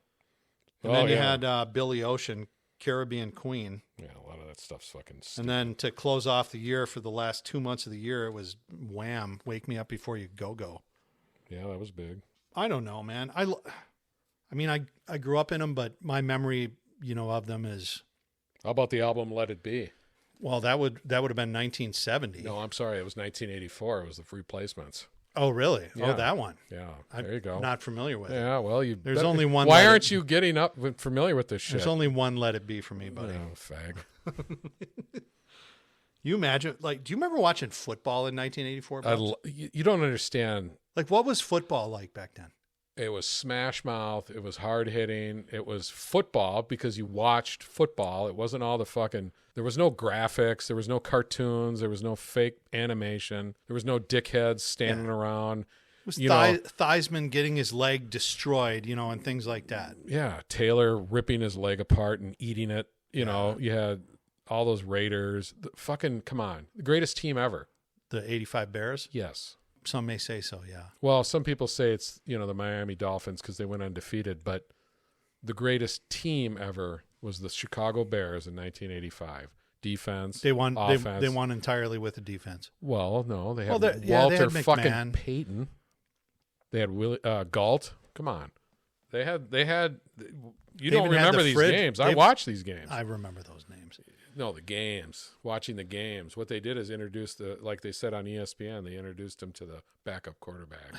And then you had Billy Ocean, Caribbean Queen. Yeah, a lot of that stuff's fucking stupid. And then to close off the year for the last 2 months of the year, it was Wham! Wake Me Up Before You Go. Yeah, that was big. I don't know, man. I mean, I grew up in them, but my memory, of them is... How about the album Let It Be? Well, that would have been 1970. No, I'm sorry. It was 1984. It was the Replacements. Oh, really? Yeah. Oh, that one. Yeah, there you go. I'm not familiar with it. Yeah, well, There's only one. Why aren't you getting up familiar with this shit? There's only one Let It Be for me, buddy. Oh, fag. You imagine, do you remember watching football in 1984? You don't understand. What was football like back then? It was smash mouth. It was hard hitting. It was football because you watched football. It wasn't all the fucking... There was no graphics. There was no cartoons. There was no fake animation. There was no dickheads standing around. It was Theismann getting his leg destroyed, and things like that. Yeah, Taylor ripping his leg apart and eating it. You know, you had all those Raiders. Come on. The greatest team ever. The 85 Bears? Yes. Some may say so, yeah. Well, some people say it's, the Miami Dolphins because they went undefeated, but the greatest team ever was the Chicago Bears in 1985. Defense, they won. offense. They won entirely with the defense. Well, no, they had they Walter had fucking Payton. They had Willie Galt. Come on, they had. You don't remember these games? I watched these games. I remember those names. No, the games. Watching the games. What they did is introduce like they said on ESPN, they introduced them to the backup quarterback.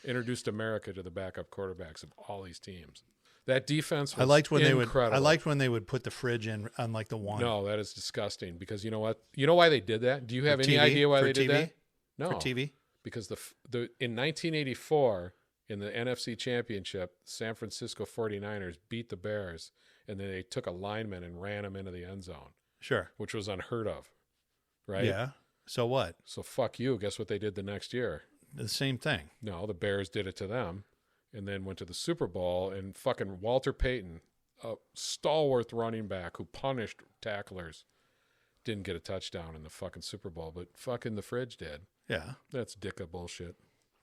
Introduced America to the backup quarterbacks of all these teams. That defense was incredible. I liked when they would put the fridge in on the one. No, that is disgusting because you know what? You know why they did that? Do you have any idea why they did that? No. For TV? Because in 1984 in the NFC Championship, San Francisco 49ers beat the Bears and then they took a lineman and ran him into the end zone. Sure. Which was unheard of. Right? Yeah. So what? So fuck you. Guess what they did the next year? The same thing. No, the Bears did it to them. And then went to the Super Bowl, and fucking Walter Payton, a stalwart running back who punished tacklers, didn't get a touchdown in the fucking Super Bowl, but fucking the fridge did. Yeah. That's dicka bullshit.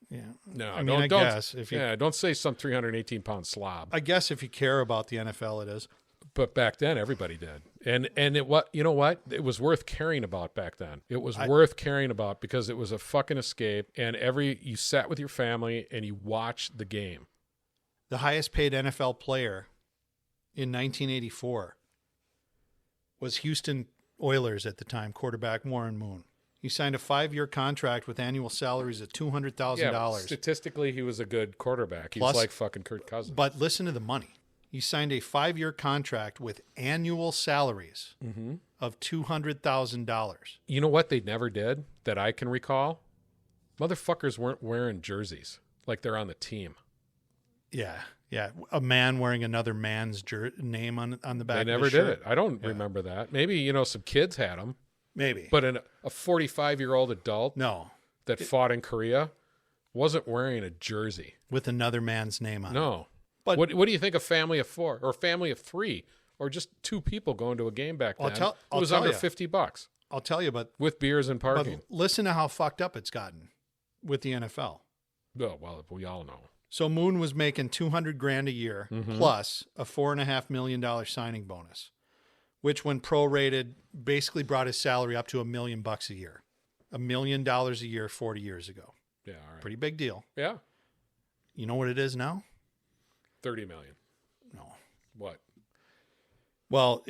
Yeah. No, I guess if you don't say some 318-pound slob. I guess if you care about the NFL, it is. But back then, everybody did, and you know what? It was worth caring about back then. It was worth caring about because it was a fucking escape, and you sat with your family and you watched the game. The highest paid NFL player in 1984 was Houston Oilers at the time, quarterback Warren Moon. He signed a 5-year contract with annual salaries of $200,000. Yeah, statistically, he was a good quarterback. He was like fucking Kirk Cousins. But listen to the money. He signed a 5-year contract with annual salaries of $200,000. You know what they never did that I can recall? Motherfuckers weren't wearing jerseys like they're on the team. Yeah. A man wearing another man's name on the back. They never did it. I don't remember that. Maybe some kids had them. Maybe. But a 45-year-old adult. No. that fought in Korea wasn't wearing a jersey with another man's name on it. No. But what do you think a family of 4 or family of 3 or just 2 people going to a game back then? It was under $50 I'll tell you, but with beers and but parking. listen to how fucked up it's gotten with the NFL. Oh, well, we all know. So Moon was making $200,000 a year plus a $4.5 million signing bonus, which when prorated basically brought his salary up to $1 million a year. $1 million a year 40 years ago. Yeah, all right. Pretty big deal. Yeah. You know what it is now? 30 million. No. What? Well,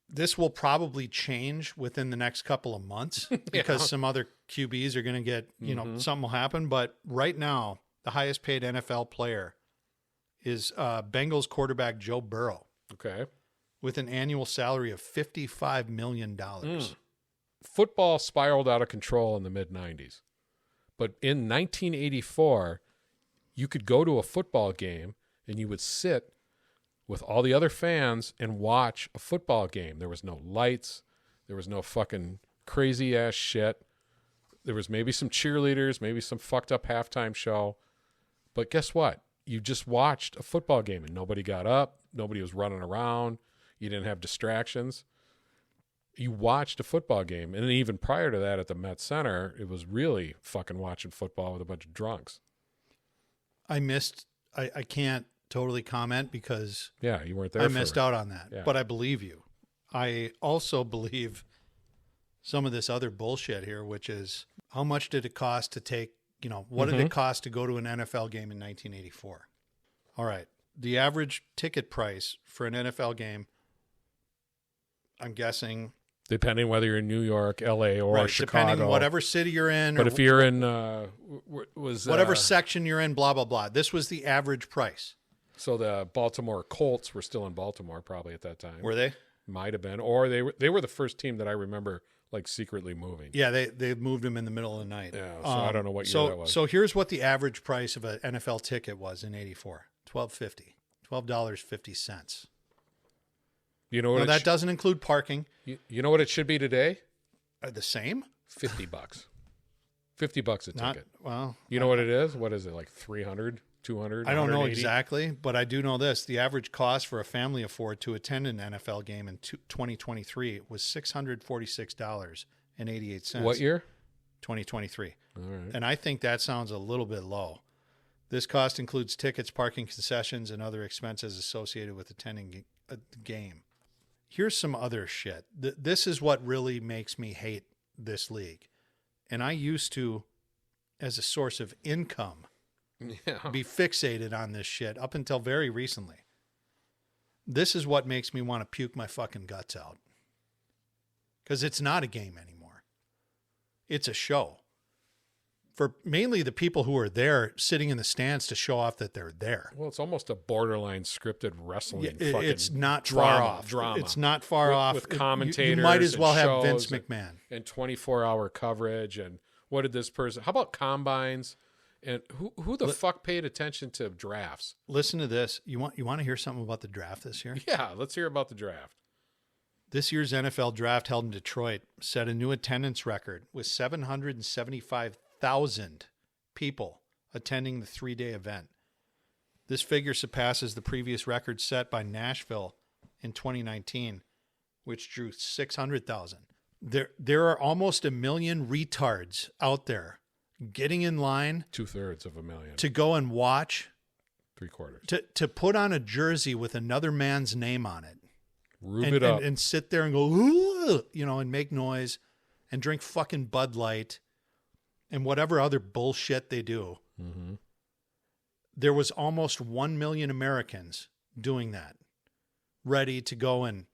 this will probably change within the next couple of months because some other QBs are going to get, something will happen. But right now, the highest paid NFL player is Bengals quarterback Joe Burrow. Okay. With an annual salary of $55 million. Football spiraled out of control in the mid-90s. But in 1984, you could go to a football game and you would sit with all the other fans and watch a football game. There was no lights. There was no fucking crazy-ass shit. There was maybe some cheerleaders, maybe some fucked up halftime show. But guess what? You just watched a football game and nobody got up. Nobody was running around. You didn't have distractions. You watched a football game. And then even prior to that at the Met Center, it was really fucking watching football with a bunch of drunks. I can't totally comment because you weren't there. I missed out on that. Yeah. But I believe you. I also believe some of this other bullshit here, which is how much did it cost to take, what did it cost to go to an NFL game in 1984? All right. The average ticket price for an NFL game, I'm guessing, depending whether you're in New York, LA, or Chicago. Depending whatever city you're in. But if you're in whatever section you're in, blah, blah, blah. This was the average price. So the Baltimore Colts were still in Baltimore probably at that time. Were they? Might have been. Or they were the first team that I remember like secretly moving. Yeah, they moved them in the middle of the night. Yeah, so I don't know what year that was. So here's what the average price of an NFL ticket was in 84. $12.50. You know what? That doesn't include parking. You know what it should be today? The same? $50. $50 a ticket. Well, you know what it is? What is it, like 300, 200? I don't know exactly, but I do know this. The average cost for a family of 4 to attend an NFL game in 2023 was $646.88. What year? 2023. All right. And I think that sounds a little bit low. This cost includes tickets, parking concessions, and other expenses associated with attending a game. Here's some other shit. This is what really makes me hate this league. And I used to, as a source of income, be fixated on this shit up until very recently. This is what makes me want to puke my fucking guts out. Because it's not a game anymore. It's a show. For mainly the people who are there sitting in the stands to show off that they're there. Well, it's almost a borderline scripted wrestling. It's not far off. Drama. It's not far off. With commentators. You might as well have Vince shows McMahon. And 24-hour coverage. And what did this person... How about combines? And who the fuck paid attention to drafts? Listen to this. You want to hear something about the draft this year? Yeah, let's hear about the draft. This year's NFL draft held in Detroit set a new attendance record with 775,000 people attending the 3-day event. This figure surpasses the previous record set by Nashville in 2019, which drew 600,000. There are almost 1 million retards out there getting in line 2/3 of a million to go and watch 3/4 to put on a jersey with another man's name on it. Rube it up. And sit there and go, ooh, and make noise and drink fucking Bud Light and whatever other bullshit they do. Mm-hmm. There was almost 1 million Americans doing that, ready to go and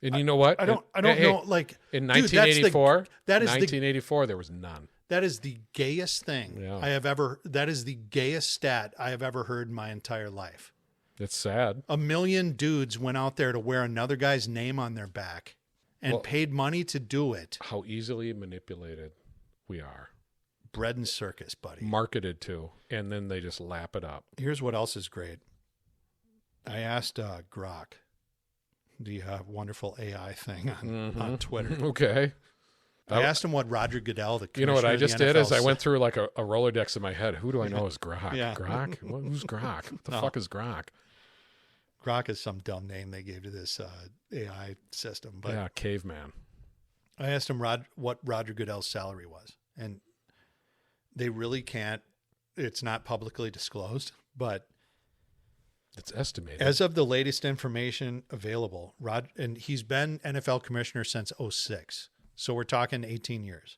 and you know what? I don't know. Like in 1984, that is 1984, there was none. That is the gayest thing that is the gayest stat I have ever heard in my entire life. It's sad. 1 million dudes went out there to wear another guy's name on their back and paid money to do it. How easily manipulated we are. Bread and circus, buddy. Marketed to, and then they just lap it up. Here's what else is great. I asked Grok, the wonderful AI thing on Twitter. Okay. I asked him what Roger Goodell, the You know what I just did is I went through. through like a Rolodex in my head. Who do I know is Grok? Yeah. Grok? Who's Grok? What the fuck is Grok? Grok is some dumb name they gave to this AI system. But Yeah, caveman. I asked him what Roger Goodell's salary was, and they really can't. It's not publicly disclosed, but It's estimated. as of the latest information available, and he's been NFL commissioner since 2006, so we're talking 18 years.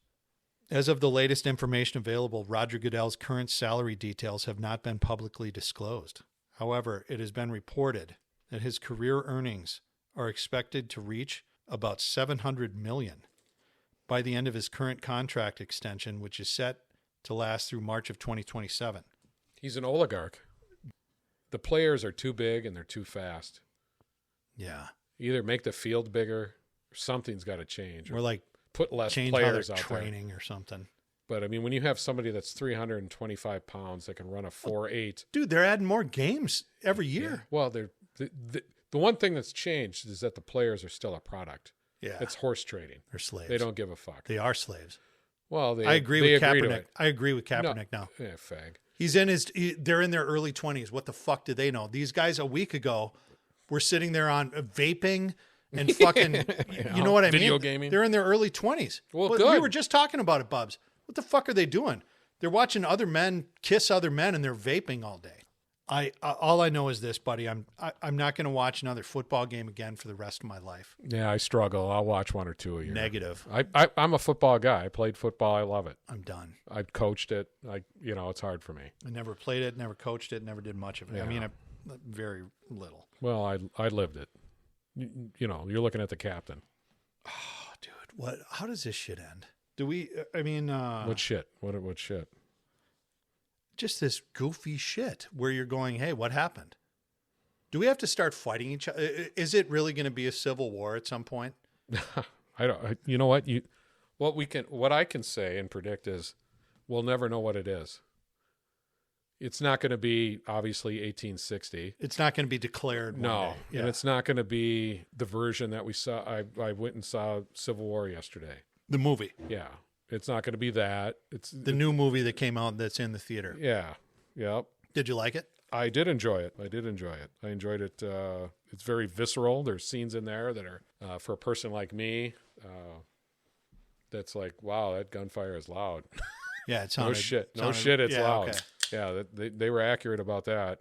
As of the latest information available, Roger Goodell's current salary details have not been publicly disclosed. However, it has been reported that his career earnings are expected to reach about $700 million by the end of his current contract extension, which is set to last through March of 2027. He's an oligarch. The players are too big and they're too fast. Yeah. Either make the field bigger or something's got to change. Or We're like put less change how they're players out training there. or something. But I mean, when you have somebody that's 325 pounds that can run a 4.8. Dude, they're adding more games every year. Well, the one thing that's changed is that the players are still a product. Yeah. It's horse trading. They're slaves. They don't give a fuck. They are slaves. Well, I agree with to Kaepernick. it. I agree with Kaepernick now. Yeah, fag. They're in their early 20s. What the fuck do they know? These guys a week ago were sitting there on vaping and fucking, you know what I mean? Video gaming. They're in their early 20s. Well, We good. were just talking about it, Bubs. What the fuck are they doing? They're watching other men kiss other men and they're vaping all day. All I know is this, buddy. I'm not going to watch another football game again for the rest of my life. Yeah, I struggle. I'll watch one or two a year. Negative. I'm a football guy. I played football. I love it. I'm done. I coached it. It's hard for me. I never played it, never coached it, never did much of it. Yeah. I mean, very little. Well, I lived it. You're looking at the captain. Oh, dude, how does this shit end? Do we? I mean, What shit? What shit? just this goofy shit where you're going, hey, what happened? Do we have to start fighting each other? Is it really going to be a civil war at some point? I don't. You know what? What I can say and predict is, we'll never know what it is. It's not going to be obviously 1860. It's not going to be declared. No, Yeah. and it's not going to be the version that we saw. I went and saw Civil War yesterday. The movie, Yeah, it's not going to be that. It's the new movie that came out that's in the theater. Yeah, yep. Did you like it? I did enjoy it. I enjoyed it. It's very visceral. There's scenes in there that are for a person like me. That's like, wow, that gunfire is loud. Yeah, it sounded. No shit. It's yeah, loud. okay. Yeah, they were accurate about that.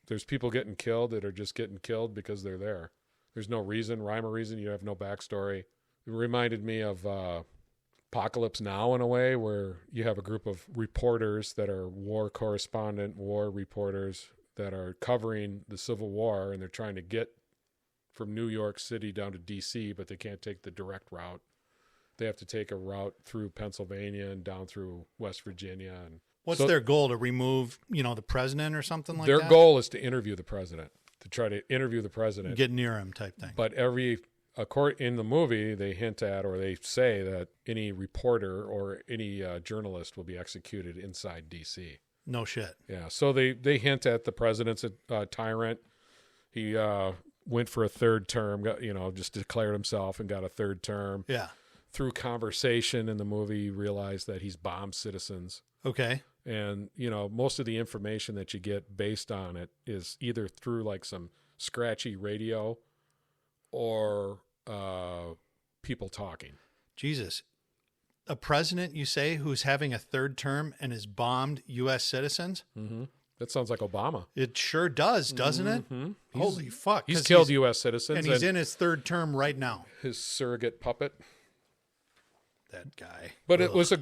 There's people getting killed that are just getting killed because they're there. There's no rhyme or reason. You have no backstory. It reminded me of Apocalypse Now in a way, where you have a group of reporters that are war reporters that are covering the Civil War, and they're trying to get from New York City down to D.C., but they can't take the direct route. They have to take a route through Pennsylvania and down through West Virginia. And What's their goal? To remove, the president or something like their that? Their goal is to interview the president, to try to interview the president. Get near him type thing. But in the movie, they hint at, or they say that any reporter or any journalist will be executed inside D.C. No shit. Yeah, so they hint at the president's a tyrant. He went for a third term, just declared himself and got a third term. Yeah. Through conversation in the movie, you realize that he's bombed citizens. Okay. And, most of the information that you get based on it is either through like some scratchy radio or people talking. Jesus. A president, you say, who's having a third term and has bombed U.S. citizens? Mm-hmm. That sounds like Obama. It sure does, doesn't it? Mm-hmm. Holy fuck. He's killed U.S. citizens. And he's in his third term right now. His surrogate puppet. That guy. But it was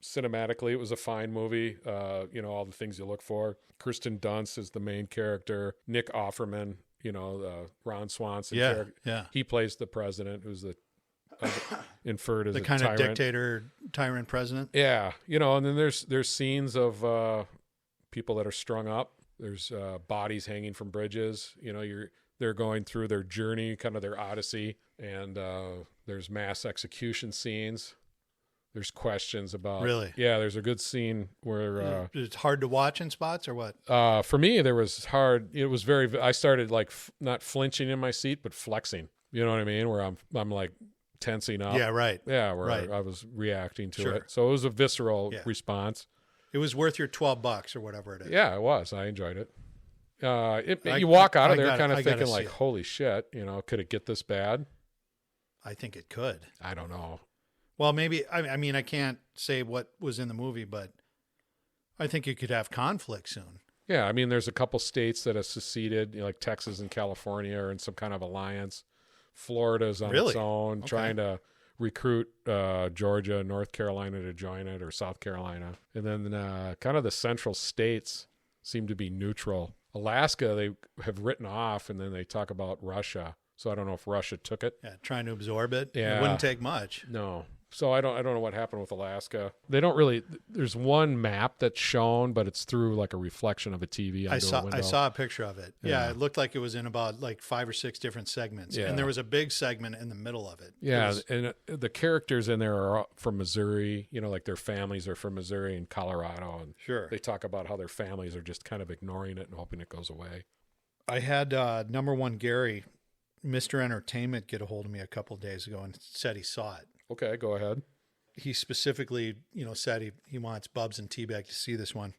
cinematically, it was a fine movie. All the things you look for. Kirsten Dunst is the main character. Nick Offerman, Ron Swanson character. Yeah. He plays the president, who's the inferred as the a kind tyrant. of dictator, tyrant president. Yeah. And then there's scenes of people that are strung up. There's bodies hanging from bridges. They're going through their journey, kind of their odyssey, and there's mass execution scenes. There's questions about... Really? Yeah, there's a good scene where... It's hard to watch in spots or what? For me, there was hard... It was very... I started like not flinching in my seat, but flexing. You know what I mean? Where I'm like tensing up. Yeah, right. Yeah, where Right. I was reacting to Sure. it. So it was a visceral Yeah. response. It was worth your $12 or whatever it is. Yeah, it was. I enjoyed it. You walk out of there kind of I gotta thinking see like, it. holy shit, could it get this bad? I think it could. I don't know. Well, maybe, I mean, I can't say what was in the movie, but I think you could have conflict soon. Yeah, I mean, there's a couple states that have seceded, like Texas and California are in some kind of alliance. Florida's on Really? its own, Okay. trying to recruit Georgia, North Carolina to join it, or South Carolina. And then kind of the central states seem to be neutral. Alaska, they have written off, and then they talk about Russia. So I don't know if Russia took it. Yeah, trying to absorb it. Yeah. It wouldn't take much. No. So I don't know what happened with Alaska. They don't really. There's one map that's shown, but it's through like a reflection of a TV. I Onto a window. saw a picture of it. Yeah, Yeah. it looked like it was in about like 5 or 6 different segments. Yeah. And there was a big segment in the middle of it. Yeah, It was- and the characters in there are from Missouri. Like their families are from Missouri and Colorado, and sure. they talk about how their families are just kind of ignoring it and hoping it goes away. I had number one Gary, Mr. Entertainment, get a hold of me a couple of days ago and said he saw it. Okay, go ahead. He specifically, said he wants Bubs and T Bag to see this one.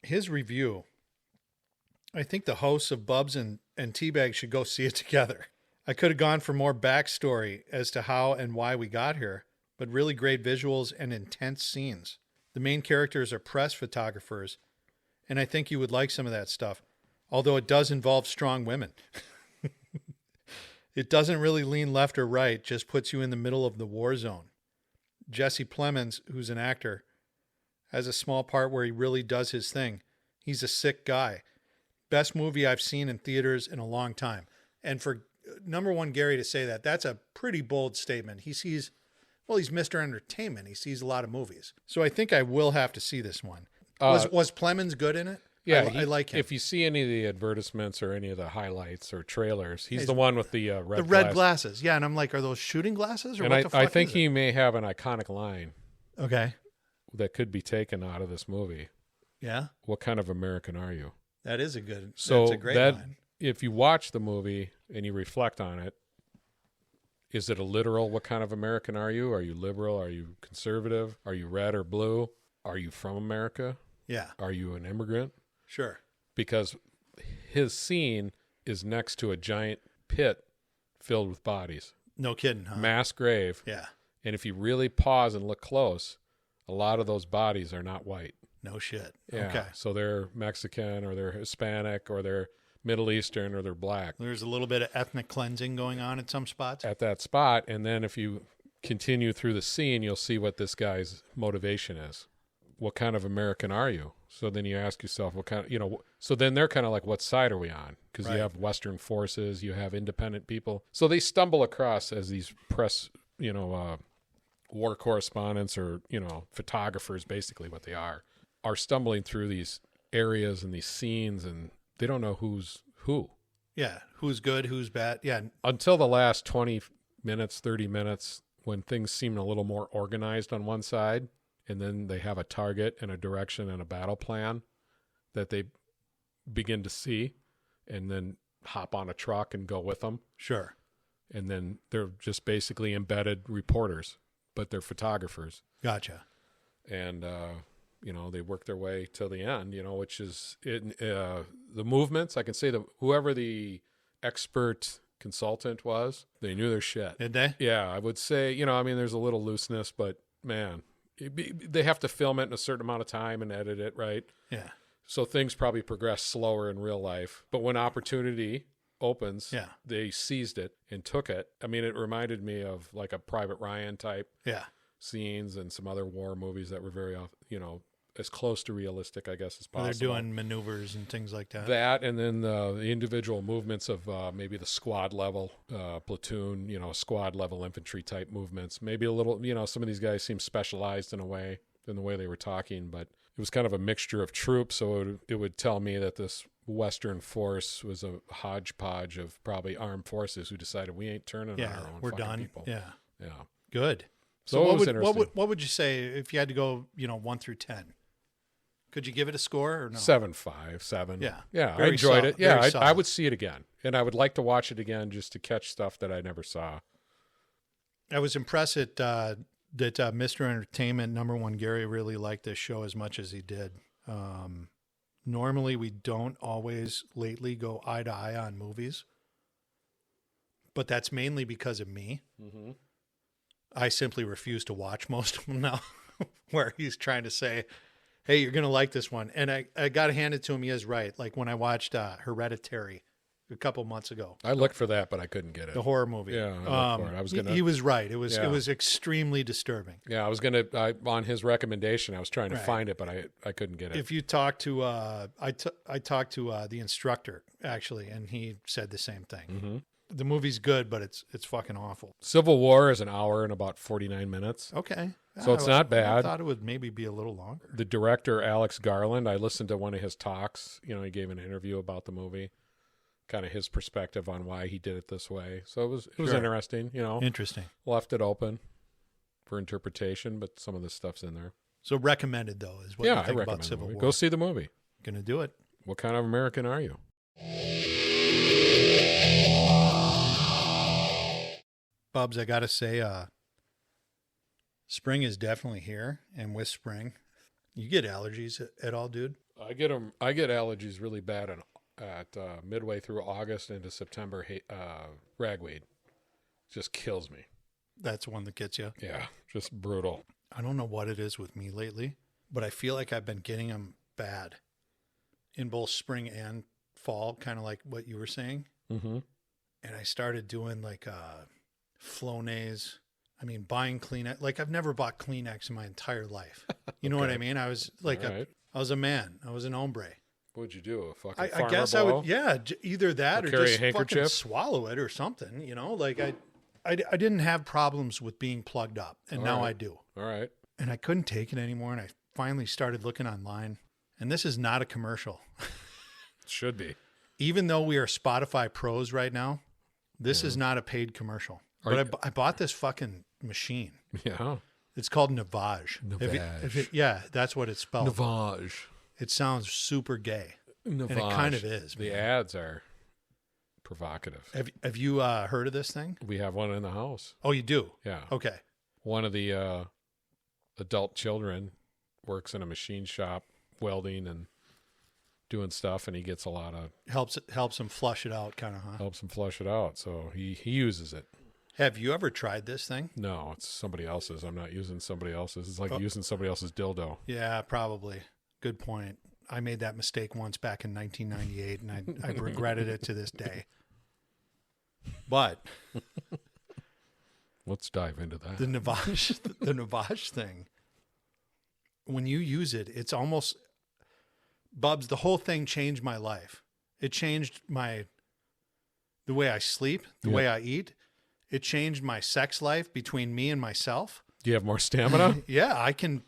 His review, I think the hosts of Bubs and T Bag should go see it together. I could have gone for more backstory as to how and why we got here, but really great visuals and intense scenes. The main characters are press photographers, and I think you would like some of that stuff, although it does involve strong women. It doesn't really lean left or right, just puts you in the middle of the war zone. Jesse Plemons, who's an actor, has a small part where he really does his thing. He's a sick guy. Best movie I've seen in theaters in a long time. And for number one Gary to say that, that's a pretty bold statement. He's Mr. Entertainment. He sees a lot of movies. So I think I will have to see this one. Was Plemons good in it? Yeah, I like him. If you see any of the advertisements or any of the highlights or trailers, he's the one with the red. The red glasses. Yeah, and I'm like, are those shooting glasses? Or And what the fuck I think is it? he may have an iconic line Okay. that could be taken out of this movie. Yeah. What kind of American are you? That is a good. So that's a great line. if you watch the movie and you reflect on it, is it a literal what kind of American are you? Are you liberal? Are you conservative? Are you red or blue? Are you from America? Yeah. Are you an immigrant? Sure. Because his scene is next to a giant pit filled with bodies. No kidding, huh? Mass grave. Yeah. And if you really pause and look close, a lot of those bodies are not white. No shit. Yeah. Okay. So they're Mexican or they're Hispanic or they're Middle Eastern or they're black. There's a little bit of ethnic cleansing going on at some spots. At that spot. And then if you continue through the scene, you'll see what this guy's motivation is. What kind of American are you? So then you ask yourself, what kind of, so then they're kind of like, what side are we on? Because Right. you have Western forces, you have independent people. So they stumble across as these press, war correspondents or, photographers, basically what they are stumbling through these areas and these scenes, and they don't know who's who. Yeah. Who's good? Who's bad? Yeah. Until the last 20 minutes, 30 minutes, when things seem a little more organized on one side, and then they have a target and a direction and a battle plan that they begin to see, and then hop on a truck and go with them. Sure. And then they're just basically embedded reporters, but they're photographers. Gotcha. And, they work their way till the end, which is the movements. I can say that whoever the expert consultant was, they knew their shit. Did they? Yeah, I would say, there's a little looseness, but man, they have to film it in a certain amount of time and edit it, right? Yeah. So things probably progress slower in real life. But when opportunity opens, Yeah. they seized it and took it. I mean, it reminded me of like a Private Ryan type Yeah. scenes and some other war movies that were very, as close to realistic, I guess, as possible. They're doing maneuvers and things like that. That, and then the individual movements of maybe the squad level platoon, squad level infantry type movements. Maybe a little, some of these guys seem specialized in a way, in the way they were talking, but it was kind of a mixture of troops. So it would tell me that this Western force was a hodgepodge of probably armed forces who decided we ain't turning on our own we're fucking done. people. Yeah. Yeah. Good. So it what was would, interesting. what would you say if you had to go, 1 through 10? Could you give it a score or no? 7.5, 7. Yeah. Yeah. I Very enjoyed solid, it. Yeah. very I solid. would see it again. And I would like to watch it again just to catch stuff that I never saw. I was impressed that Mr. Entertainment #1 Gary really liked this show as much as he did. Normally, we don't always lately go eye to eye on movies, but that's mainly because of me. Mm-hmm. I simply refuse to watch most of them now, where he's trying to say, hey, you're going to like this one. And I got to hand it to him. He is right. Like when I watched Hereditary a couple months ago. I looked for that, but I couldn't get it. The horror movie. Yeah, I looked for it. I was gonna. He was right. It was extremely disturbing. Yeah, I was on his recommendation. I was trying to find it, but I couldn't get it. If you talk to, I talked to the instructor actually, and he said the same thing. Mm-hmm. The movie's good, but it's fucking awful. Civil War is an hour and about 49 minutes. Okay. So it's not bad. I thought it would maybe be a little longer. The director, Alex Garland, I listened to one of his talks. He gave an interview about the movie, kind of his perspective on why he did it this way. So it was interesting, Interesting. Left it open for interpretation, but some of the stuff's in there. So recommended, though, is what you think about Civil War. Go see the movie. Gonna do it. What kind of American are you? Bubs, I got to say, spring is definitely here. And with spring, you get allergies at all, dude? I get them. I get allergies really bad at midway through August into September. Ragweed just kills me. That's one that gets you? Yeah, just brutal. I don't know what it is with me lately, but I feel like I've been getting them bad in both spring and fall, kind of like what you were saying. Mm-hmm. And I started doing like Flonase. I mean, buying Kleenex. Like I've never bought Kleenex in my entire life. You know what I mean? I was like, I was a man. I was an hombre. What'd you do? A fucking I guess blow? I would, yeah, either that or carry just a handkerchief? fucking swallow it or something. Like I didn't have problems with being plugged up, and now I do. All right. And I couldn't take it anymore, and I finally started looking online. And this is not a commercial. It should be. Even though we are Spotify pros right now, this is not a paid commercial. But I bought this fucking machine. Yeah. It's called Navage. Yeah, that's what it's spelled. Navage. It sounds super gay. Navage. And it kind of is. The man. ads are provocative. Have you heard of this thing? We have one in the house. Oh, you do? Yeah. Okay. One of the adult children works in a machine shop welding and doing stuff, and he gets a lot of... Helps him flush it out, kind of, huh? Helps him flush it out, so he uses it. Have you ever tried this thing? No, it's somebody else's. I'm not using somebody else's. It's like using somebody else's dildo. Yeah, probably. Good point. I made that mistake once back in 1998, and I regretted it to this day. But let's dive into that. The Navage thing. When you use it, it's almost... Bubs, the whole thing changed my life. It changed the way I sleep, the way I eat. It changed my sex life between me and myself. Do you have more stamina? Yeah, I can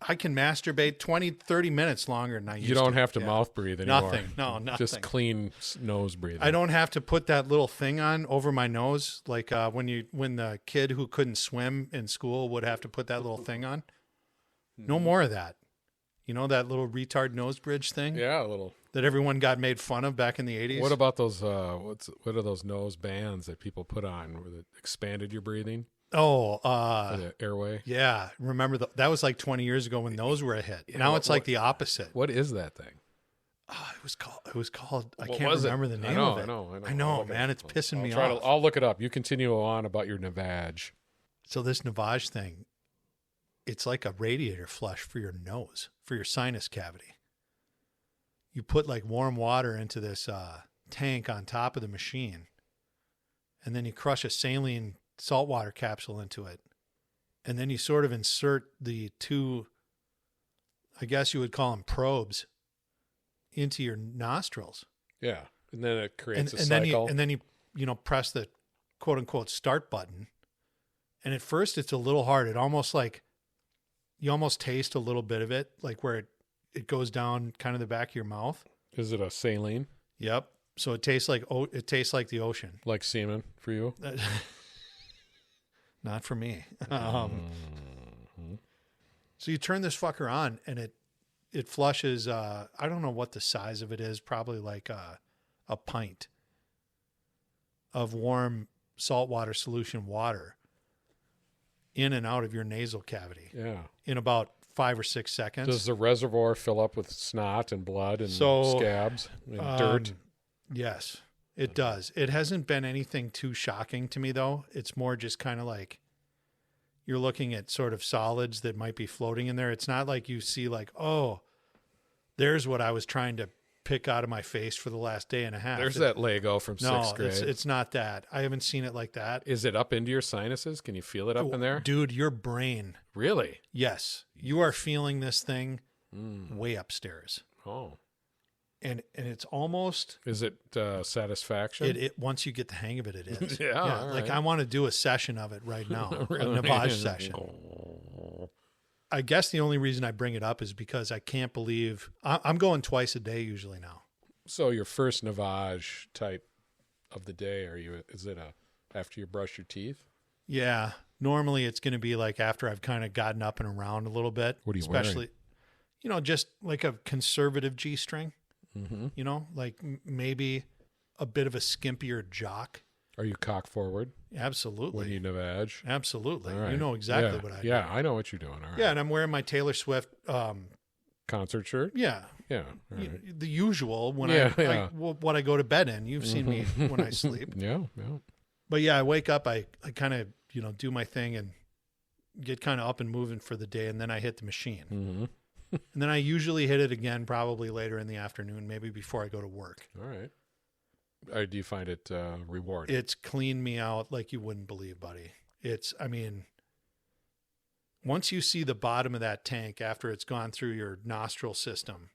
masturbate 20, 30 minutes longer than I used to. You don't have to mouth breathe anymore. Nothing. Just clean nose breathing. I don't have to put that little thing on over my nose like when the kid who couldn't swim in school would have to put that little thing on. No more of that. You know that little retard nose bridge thing? Yeah, a little. That everyone got made fun of back in the 80s? What about those, what are those nose bands that people put on where it expanded your breathing? Oh, for the airway? Yeah. Remember, that was like 20 years ago when those were a hit. Yeah, now it's like the opposite. What is that thing? Oh, it was called, I can't remember the name of it. I know, man. It's pissing me off. I'll look it up. You continue on about your Navage. So this Navage thing, it's like a radiator flush for your nose, for your sinus cavity. You put like warm water into this tank on top of the machine, and then you crush a saline saltwater capsule into it. And then you sort of insert the two, I guess you would call them probes, into your nostrils. Yeah. And then it creates a cycle. And then you press the quote unquote start button. And at first it's a little hard. It almost like, you almost taste a little bit of it, like where it goes down kind of the back of your mouth. Is it a saline? Yep. So it tastes like the ocean. Like semen for you? Not for me. So you turn this fucker on and it flushes, I don't know what the size of it is, probably like a pint of warm saltwater solution water. in and out of your nasal cavity Yeah. in about 5 or 6 seconds. Does the reservoir fill up with snot and blood and scabs and dirt? Yes, it does. It hasn't been anything too shocking to me, though. It's more just kind of like you're looking at sort of solids that might be floating in there. It's not like you see like, oh, there's what I was trying to pick out of my face for the last day and a half. There's that Lego from sixth grade. It's not that. I haven't seen it like that. Is it up into your sinuses? Can you feel it up in there? Dude, your brain. Really? Yes. You are feeling this thing way upstairs. Oh. And it's almost... Is it satisfaction? It once you get the hang of it, it is. Yeah. All like right. I want to do a session of it right now. Really? A Navage session. I guess the only reason I bring it up is because I can't believe... I'm going twice a day usually now. So your first Navage type of the day, is it after you brush your teeth? Yeah. Normally it's going to be like after I've kind of gotten up and around a little bit. What are you especially, wearing? Just like a conservative G-string. Mm-hmm. Like maybe a bit of a skimpier jock. Are you cock forward? Absolutely. When you Navage? Absolutely. Right. You know exactly what I do. Yeah, I know what you're doing. All right. Yeah, and I'm wearing my Taylor Swift concert shirt? Yeah. Yeah. All right. The usual when what I go to bed in. You've seen me when I sleep. Yeah. But yeah, I wake up, I kind of, do my thing and get kind of up and moving for the day, and then I hit the machine. Mm-hmm. And then I usually hit it again probably later in the afternoon, maybe before I go to work. All right. Do you find it rewarding? It's cleaned me out like you wouldn't believe, buddy. Once you see the bottom of that tank after it's gone through your nostril system,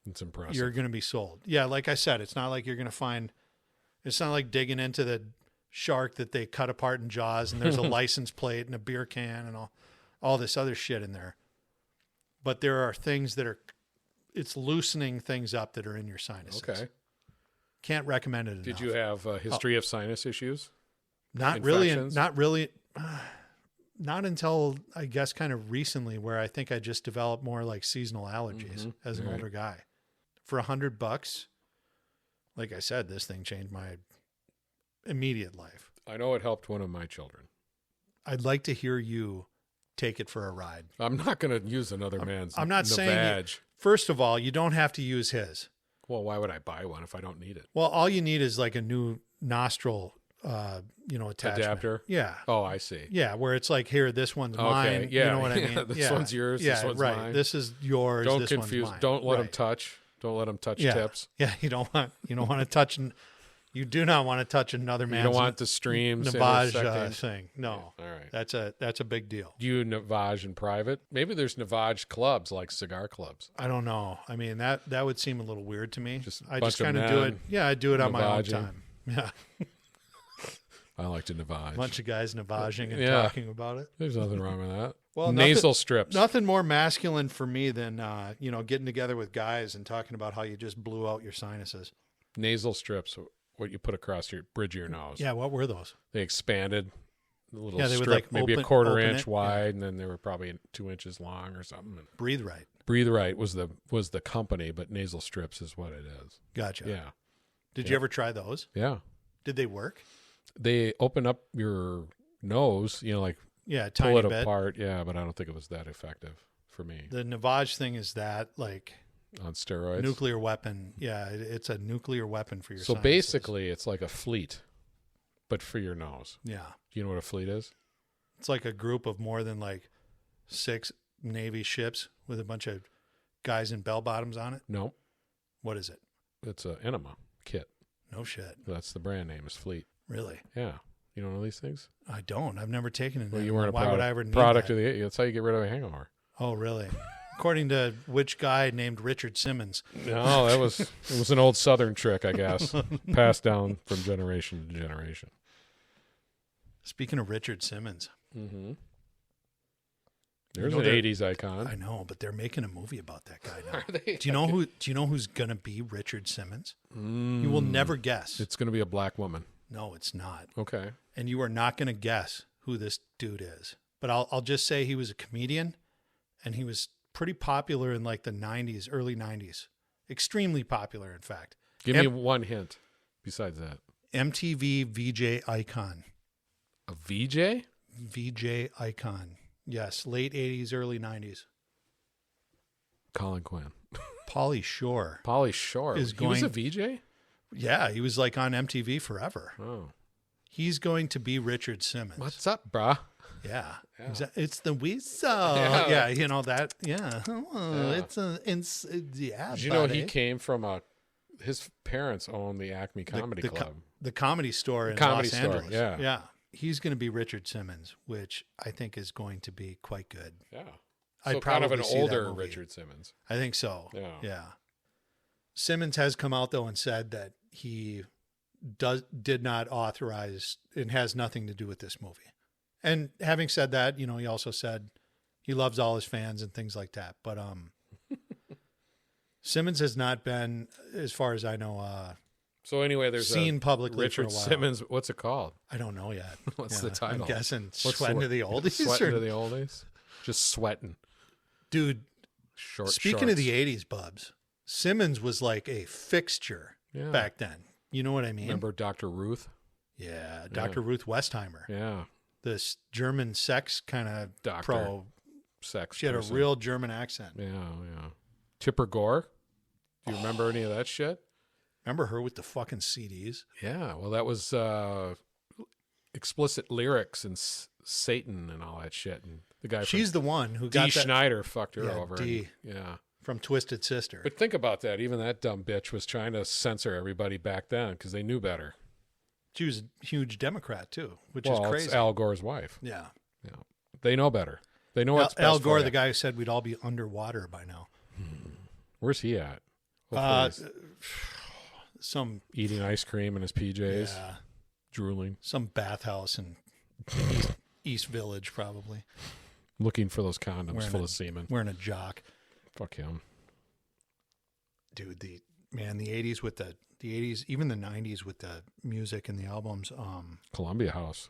it's impressive. you're going to be sold. Yeah, like I said, it's not like you're going to find, it's not like digging into the shark that they cut apart in Jaws and there's a license plate and a beer can and all this other shit in there. But there are things it's loosening things up that are in your sinuses. Okay. Can't recommend it enough. Did you have a history of sinus issues? Not really. Not until I guess kind of recently, where I think I just developed more like seasonal allergies as an older guy. For $100, like I said, this thing changed my immediate life. I know it helped one of my children. I'd like to hear you take it for a ride. I'm not going to use another man's. I'm not saying. First of all, you don't have to use his. Well, why would I buy one if I don't need it? Well, all you need is like a new nostril, attachment. Adapter? Yeah. Oh, I see. Yeah, where it's like, here, this one's mine. Yeah. You know what I mean? This one's yours. Yeah, this one's right. mine. This is yours. Don't this confuse. One's mine. Don't let them touch. Don't let them touch tips. Yeah, you don't want to touch. You do not want to touch another man's. You don't want the streams. Navage thing. No. Yeah. All right. That's a big deal. Do you Navage in private? Maybe there's Navage clubs like cigar clubs. I don't know. I mean that would seem a little weird to me. I bunch just of kind of do it. men Yeah, I do it on my own Navaging. time. Yeah. I like to Navage. A bunch of guys Navaging and Yeah. talking about it. There's nothing wrong with that. Well, nasal strips. Nothing more masculine for me than getting together with guys and talking about how you just blew out your sinuses. Nasal strips. What you put across your bridge of your nose. Yeah, what were those? They expanded. A little Yeah, they would, strip, like, maybe a open quarter inch it. wide, Yeah. and then they were probably 2 inches long or something. Breathe Right. Breathe Right was the company, but nasal strips is what it is. Gotcha. Yeah. Did you ever try those? Yeah. Did they work? They open up your nose, like Yeah, pull tiny it bit. apart. Yeah, but I don't think it was that effective for me. The Navage thing is that like On steroids. nuclear weapon. Yeah, it's a nuclear weapon for your So sinuses. basically, it's like a fleet, but for your nose. Yeah. Do you know what a fleet is? It's like a group of more than like 6 Navy ships with a bunch of guys in bell bottoms on it. No, What is it? it's an enema kit. No shit. That's the brand name is Fleet. Really? Yeah. You don't know these things? I don't. I've never taken it. Well, you weren't a Why would I ever need product that? of the. That's how you get rid of a hangover. Oh, really? According to which guy named Richard Simmons? No, it was an old Southern trick, I guess, passed down from generation to generation. Speaking of Richard Simmons, Mm-hmm. There's know an they're- '80s icon. I know, but they're making a movie about that guy now. Are they? Do you know who's gonna be Richard Simmons? You will never guess. It's going to be a black woman. No, it's not. Okay. And you are not gonna guess who this dude is. But I'll just say he was a comedian, and he was pretty popular in like the '90s, early '90s. Extremely popular, in fact. Give me one hint besides that. MTV VJ icon. A VJ? VJ icon. Yes, late 80s, early 90s. Colin Quinn. Pauly Shore. Pauly Shore. Is He was going- a VJ? Yeah, he was like on MTV forever. Oh. He's going to be Richard Simmons. What's up, brah? Yeah. Yeah. It's the weasel. Yeah. Yeah, you know that. Yeah. Oh, Yeah. Yeah. Did you know he buddy. came from his parents owned the Acme Comedy Club. The Comedy Store in Comedy Los Store, Angeles. yeah. Yeah. He's going to be Richard Simmons, which I think is going to be quite good. Yeah. I'd So kind of an probably see that older movie. Richard Simmons. I think so. Yeah. Yeah. Simmons has come out though and said that he did not authorize and has nothing to do with this movie. And having said that, he also said he loves all his fans and things like that. But Simmons has not been, as far as I know, So anyway, there's seen a publicly Richard for a while. Simmons. What's it called? I don't know yet. What's the title? I'm guessing What's Sweating the- to the Oldies. Sweating or- to the oldies. Just sweating. Dude, Short. speaking of shorts. the 80s, Bubs, Simmons was like a fixture Yeah. back then. You know what I mean? Remember Dr. Ruth? Yeah, Dr. Ruth Westheimer. Yeah. This German sex kind of Doctor. pro. Sex. She had a person. real German accent. Yeah, yeah. Tipper Gore. Do you remember any of that shit? Remember her with the fucking CDs? Yeah. Well, that was explicit lyrics and Satan and all that shit. And the guy She's the one who from got D. that Schneider fucked her Yeah, over. D. Yeah. from Twisted Sister. But think about that. Even that dumb bitch was trying to censor everybody back then because they knew better. She was a huge Democrat too, which Well, is crazy. it's Al Gore's wife. Yeah. Yeah. They know better. They know what's best Al for Gore, you. the guy who said we'd all be underwater by now. Where's he at? Hopefully he's Some eating ice cream in his PJs, yeah, drooling, some bathhouse in East Village, probably looking for those condoms Wearing full a- of semen. wearing a jock. Fuck him. Dude, the 80s with the 80s, even the 90s with the music and the albums. Columbia House.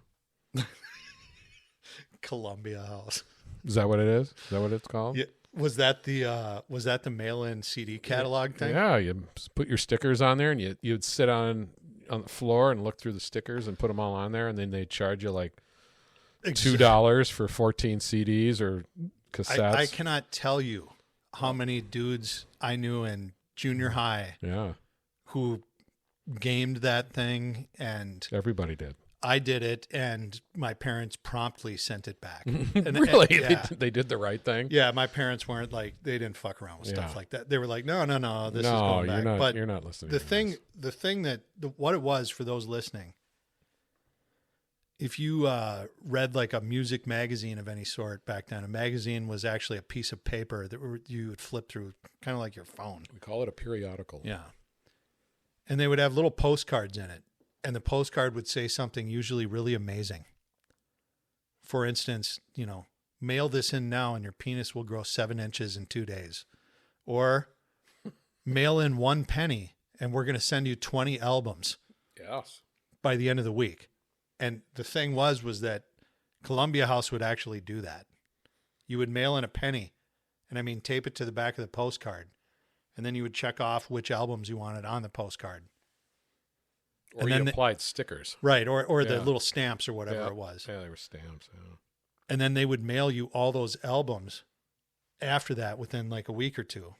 Columbia House. Is that what it is? Is that what it's called? Yeah, was that the mail-in CD catalog thing? Yeah, you put your stickers on there, and you'd sit on the floor and look through the stickers and put them all on there, and then they'd charge you like $2 for 14 CDs or cassettes. I cannot tell you how many dudes I knew in junior high Yeah, who gamed that thing, and everybody did. I did it, and my parents promptly sent it back. And, Really? yeah. They did the right thing? Yeah, my parents weren't like, they didn't fuck around with stuff Yeah. like that. They were like, no, this is No, going back. But you're not listening. the to thing, this. what it was for those listening, if you read like a music magazine of any sort back then, a magazine was actually a piece of paper that you would flip through, kind of like your phone. We call it a periodical. Yeah. And they would have little postcards in it. And the postcard would say something usually really amazing. For instance, mail this in now and your penis will grow 7 inches in 2 days. Or mail in 1 penny and we're going to send you 20 albums Yes. by the end of the week. And the thing was that Columbia House would actually do that. You would mail in a penny, and I mean tape it to the back of the postcard, and then you would check off which albums you wanted on the postcard. Or And you then applied stickers. Right, or the Yeah. little stamps or whatever Yeah. it was. Yeah, they were stamps. Yeah. And then they would mail you all those albums after that within like a week or two.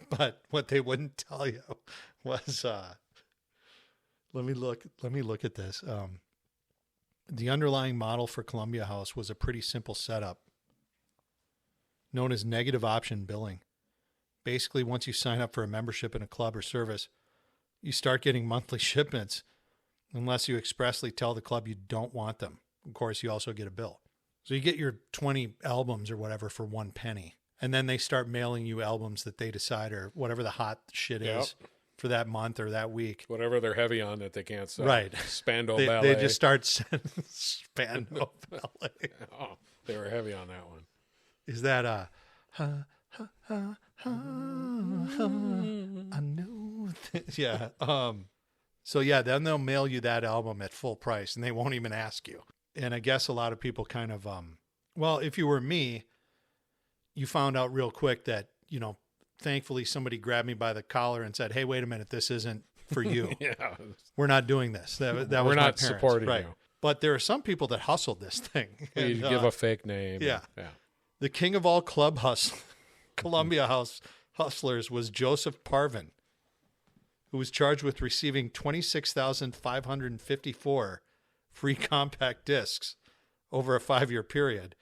But what they wouldn't tell you was let me look at this. The underlying model for Columbia House was a pretty simple setup known as negative option billing. Basically, once you sign up for a membership in a club or service, you start getting monthly shipments unless you expressly tell the club you don't want them. Of course, you also get a bill. So you get your 20 albums or whatever for 1 penny. And then they start mailing you albums that they decide or whatever the hot shit Yep. is for that month or that week. Whatever they're heavy on that they can't sell. Right. Spandau They Ballet. just start sending Spandau Ballet. Oh, they were heavy on that one. Is that I know that, yeah. So yeah, then they'll mail you that album at full price and they won't even ask you. And I guess a lot of people kind of, well, if you were me, you found out real quick that, thankfully somebody grabbed me by the collar and said, hey, wait a minute, this isn't for you. Yeah. We're not doing this. That was We're my not parents. supporting right. you. But there are some people that hustled this thing. You And, give a fake name. yeah. Yeah. The king of all Columbia House hustlers was Joseph Parvin, who was charged with receiving 26,554 free compact discs over a 5-year period,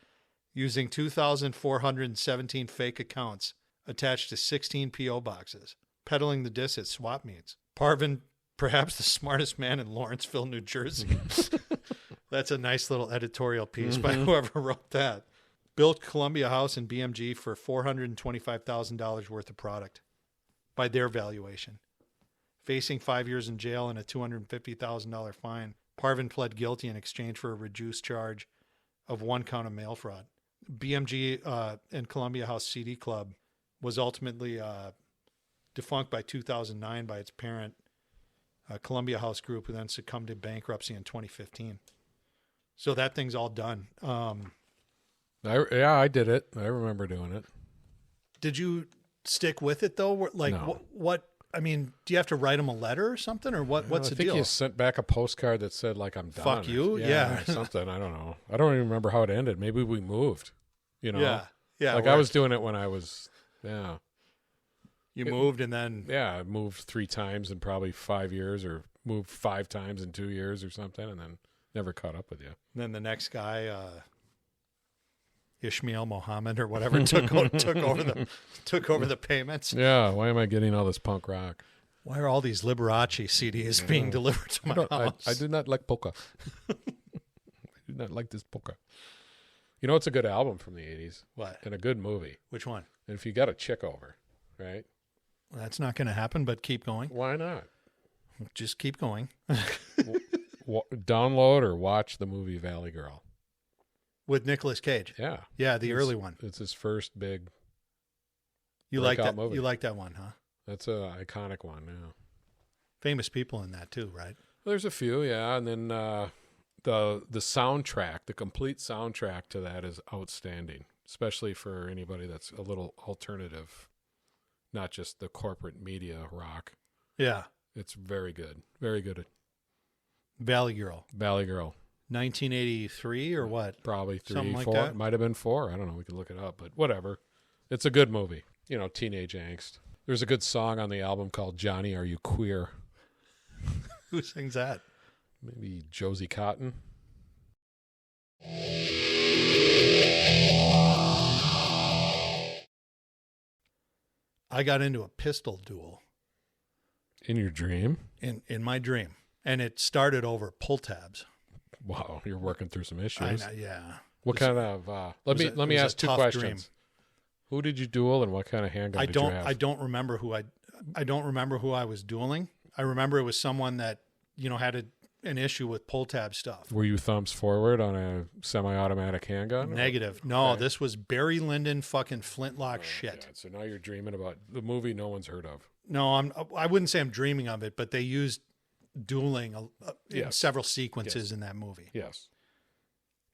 using 2,417 fake accounts attached to 16 P.O. boxes, peddling the discs at swap meets. Parvin, perhaps the smartest man in Lawrenceville, New Jersey. That's a nice little editorial piece by whoever wrote that. Built Columbia House and BMG for $425,000 worth of product by their valuation. Facing 5 years in jail and a $250,000 fine, Parvin pled guilty in exchange for a reduced charge of 1 count of mail fraud. BMG and Columbia House CD Club was ultimately defunct by 2009 by its parent, Columbia House Group, who then succumbed to bankruptcy in 2015. So that thing's all done. I did it. I remember doing it. Did you stick with it though? Like No. what? I mean, do you have to write them a letter or something, or what? What's I the think deal? you sent back a postcard that said like I'm done. Fuck you? Yeah. or something. I don't know. I don't even remember how it ended. Maybe we moved. You know. Yeah. Like I was doing it when I was. Yeah. You moved and then Yeah, I moved 3 times in probably 5 years, or moved 5 times in 2 years or something, and then never caught up with you. then the next guy, Ishmael Mohammed or whatever, took over the payments. Yeah, why am I getting all this punk rock? Why are all these Liberace CDs being delivered to my house? I do not like polka. I do not like this polka. You know, it's a good album from the 80s. What? And a good movie. Which one? And if you got a chick over, right? Well, that's not going to happen, but keep going. Why not? Just keep going. Download or watch the movie Valley Girl. With Nicolas Cage. Yeah. Yeah, the early one. It's his first big You like breakout that movie. You like that one, huh? That's an iconic one, yeah. Famous people in that too, right? There's a few, yeah. And then the soundtrack, the complete soundtrack to that is outstanding, especially for anybody that's a little alternative, not just the corporate media rock. Yeah. It's very good. Very good. Valley Girl. Valley Girl. 1983 or what? Probably 3, Something like 4. that? It might have been 4. I don't know. We could look it up, but whatever. It's a good movie. You know, teenage angst. There's a good song on the album called Johnny, Are You Queer? Who sings that? Maybe Josie Cotton. I got into a pistol duel In your dream? in my dream, and it started over pull tabs. Wow, you're working through some issues. Yeah. What kind of? Let me it was a ask 2 tough questions. dream. Who did you duel, and what kind of handgun did you have? I don't remember who I was dueling. I remember it was someone that, you know, had an issue with pull tab stuff. Were you thumbs forward on a semi-automatic handgun? Negative. No, Okay. this was Barry Lyndon fucking flintlock shit. God, so now you're dreaming about the movie no one's heard of. No, I wouldn't say I'm dreaming of it, but they used dueling in Yes. several sequences in that movie. Yes.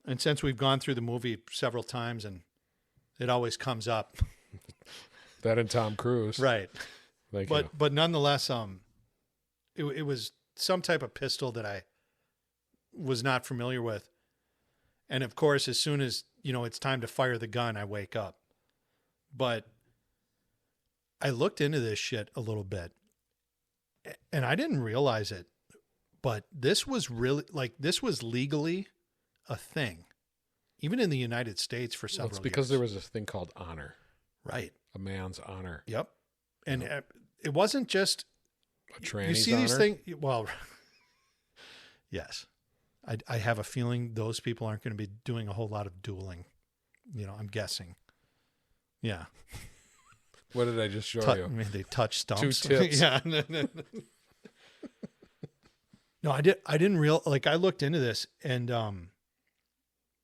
And since we've gone through the movie several times and it always comes up. That and Tom Cruise. Right. Thank you. But nonetheless, it was some type of pistol that I was not familiar with. And of course, as soon as, you know, it's time to fire the gun, I wake up. But I looked into this shit a little bit and I didn't realize it, but this was legally a thing, even in the United States for several It's because years. there was this thing called honor. Right. A man's honor. Yep. And it wasn't just, A tranny's you see honor. these things. Well, yes, I have a feeling those people aren't going to be doing a whole lot of dueling. You know, I'm guessing. Yeah. What did I just show you? I mean, they touch stumps. 2 tips. Yeah. No, I didn't I looked into this and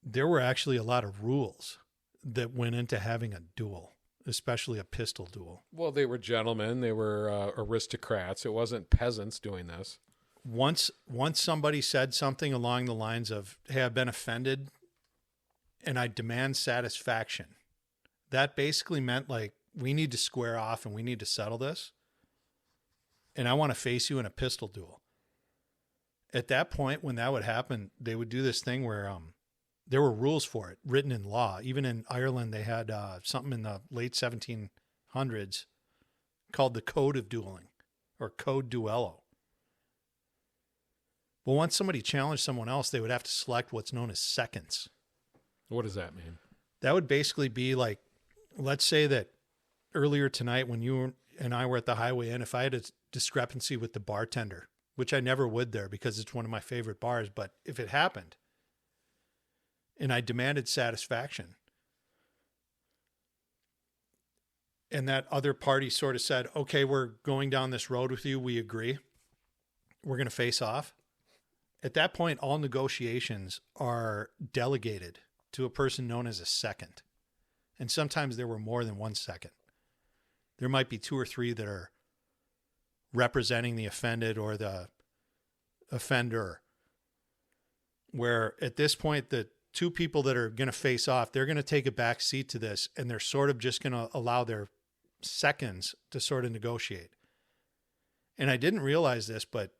there were actually a lot of rules that went into having a duel, especially a pistol duel. Well, they were gentlemen. They were aristocrats. It wasn't peasants doing this. Once somebody said something along the lines of, "Hey, I've been offended and I demand satisfaction." That basically meant like, we need to square off and we need to settle this. And I want to face you in a pistol duel. At that point, when that would happen, they would do this thing where there were rules for it written in law. Even in Ireland, they had something in the late 1700s called the Code of Dueling or Code Duelo. Well, once somebody challenged someone else, they would have to select what's known as seconds. What does that mean? That would basically be like, let's say that earlier tonight when you and I were at the Highway Inn, if I had a discrepancy with the bartender, which I never would there because it's one of my favorite bars, but if it happened and I demanded satisfaction and that other party sort of said, okay, we're going down this road with you, we agree, we're going to face off. At that point, all negotiations are delegated to a person known as a second. And sometimes there were more than 1 second. There might be 2 or 3 that are representing the offended or the offender, where at this point, the 2 people that are going to face off, they're going to take a back seat to this, and they're sort of just going to allow their seconds to sort of negotiate. And I didn't realize this, but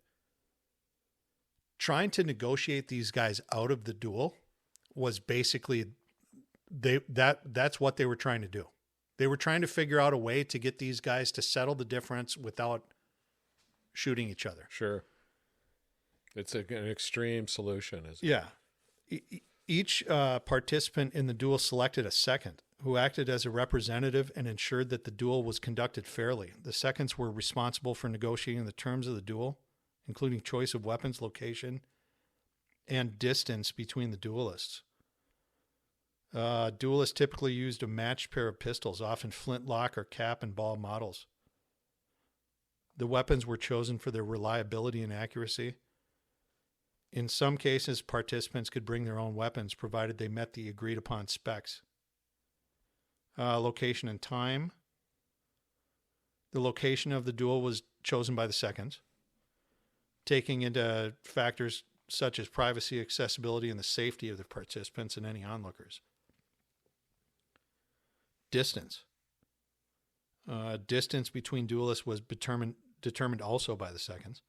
trying to negotiate these guys out of the duel was basically that's what they were trying to do. They were trying to figure out a way to get these guys to settle the difference without shooting each other. Sure. It's an extreme solution, isn't it? Yeah. Each participant in the duel selected a second who acted as a representative and ensured that the duel was conducted fairly. The seconds were responsible for negotiating the terms of the duel, including choice of weapons, location, and distance between the duelists. Duelists typically used a matched pair of pistols, often flintlock or cap and ball models. The weapons were chosen for their reliability and accuracy. In some cases, participants could bring their own weapons, provided they met the agreed upon specs. Location and time. The location of the duel was chosen by the seconds, taking into factors such as privacy, accessibility, and the safety of the participants and any onlookers. Distance. Distance between duelists was determined also by the seconds.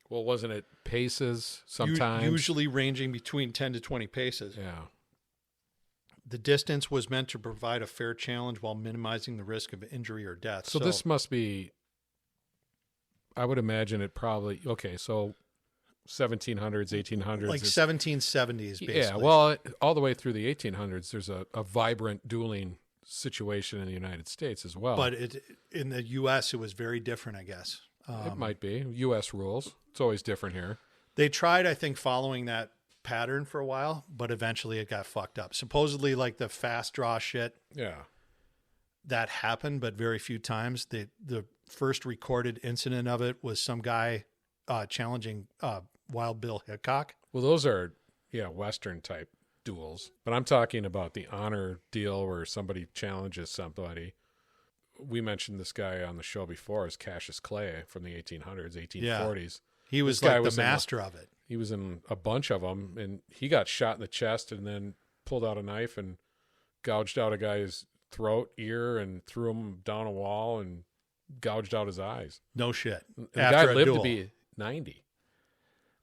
Well, wasn't it paces sometimes? Usually ranging between 10 to 20 paces. Yeah. The distance was meant to provide a fair challenge while minimizing the risk of injury or death. So this must be, I would imagine it probably, okay, so 1700s, 1800s. Like 1770s, basically. Yeah, well, all the way through the 1800s, there's a vibrant dueling situation in the United States as well. But in the U.S., it was very different, I guess. It might be. U.S. rules. It's always different here. They tried, I think, following that pattern for a while, but eventually it got fucked up. Supposedly, like the fast draw shit, yeah, that happened, but very few times. The first recorded incident of it was some guy challenging Wild Bill Hickok. Well, those are, Western type duels. But I'm talking about the honor deal where somebody challenges somebody. We mentioned this guy on the show before as Cassius Clay from the 1800s, 1840s. Yeah. He was like the master of it. He was in a bunch of them, and he got shot in the chest and then pulled out a knife and gouged out a guy's throat, ear, and threw him down a wall and gouged out his eyes. No shit. And the guy lived to be 90.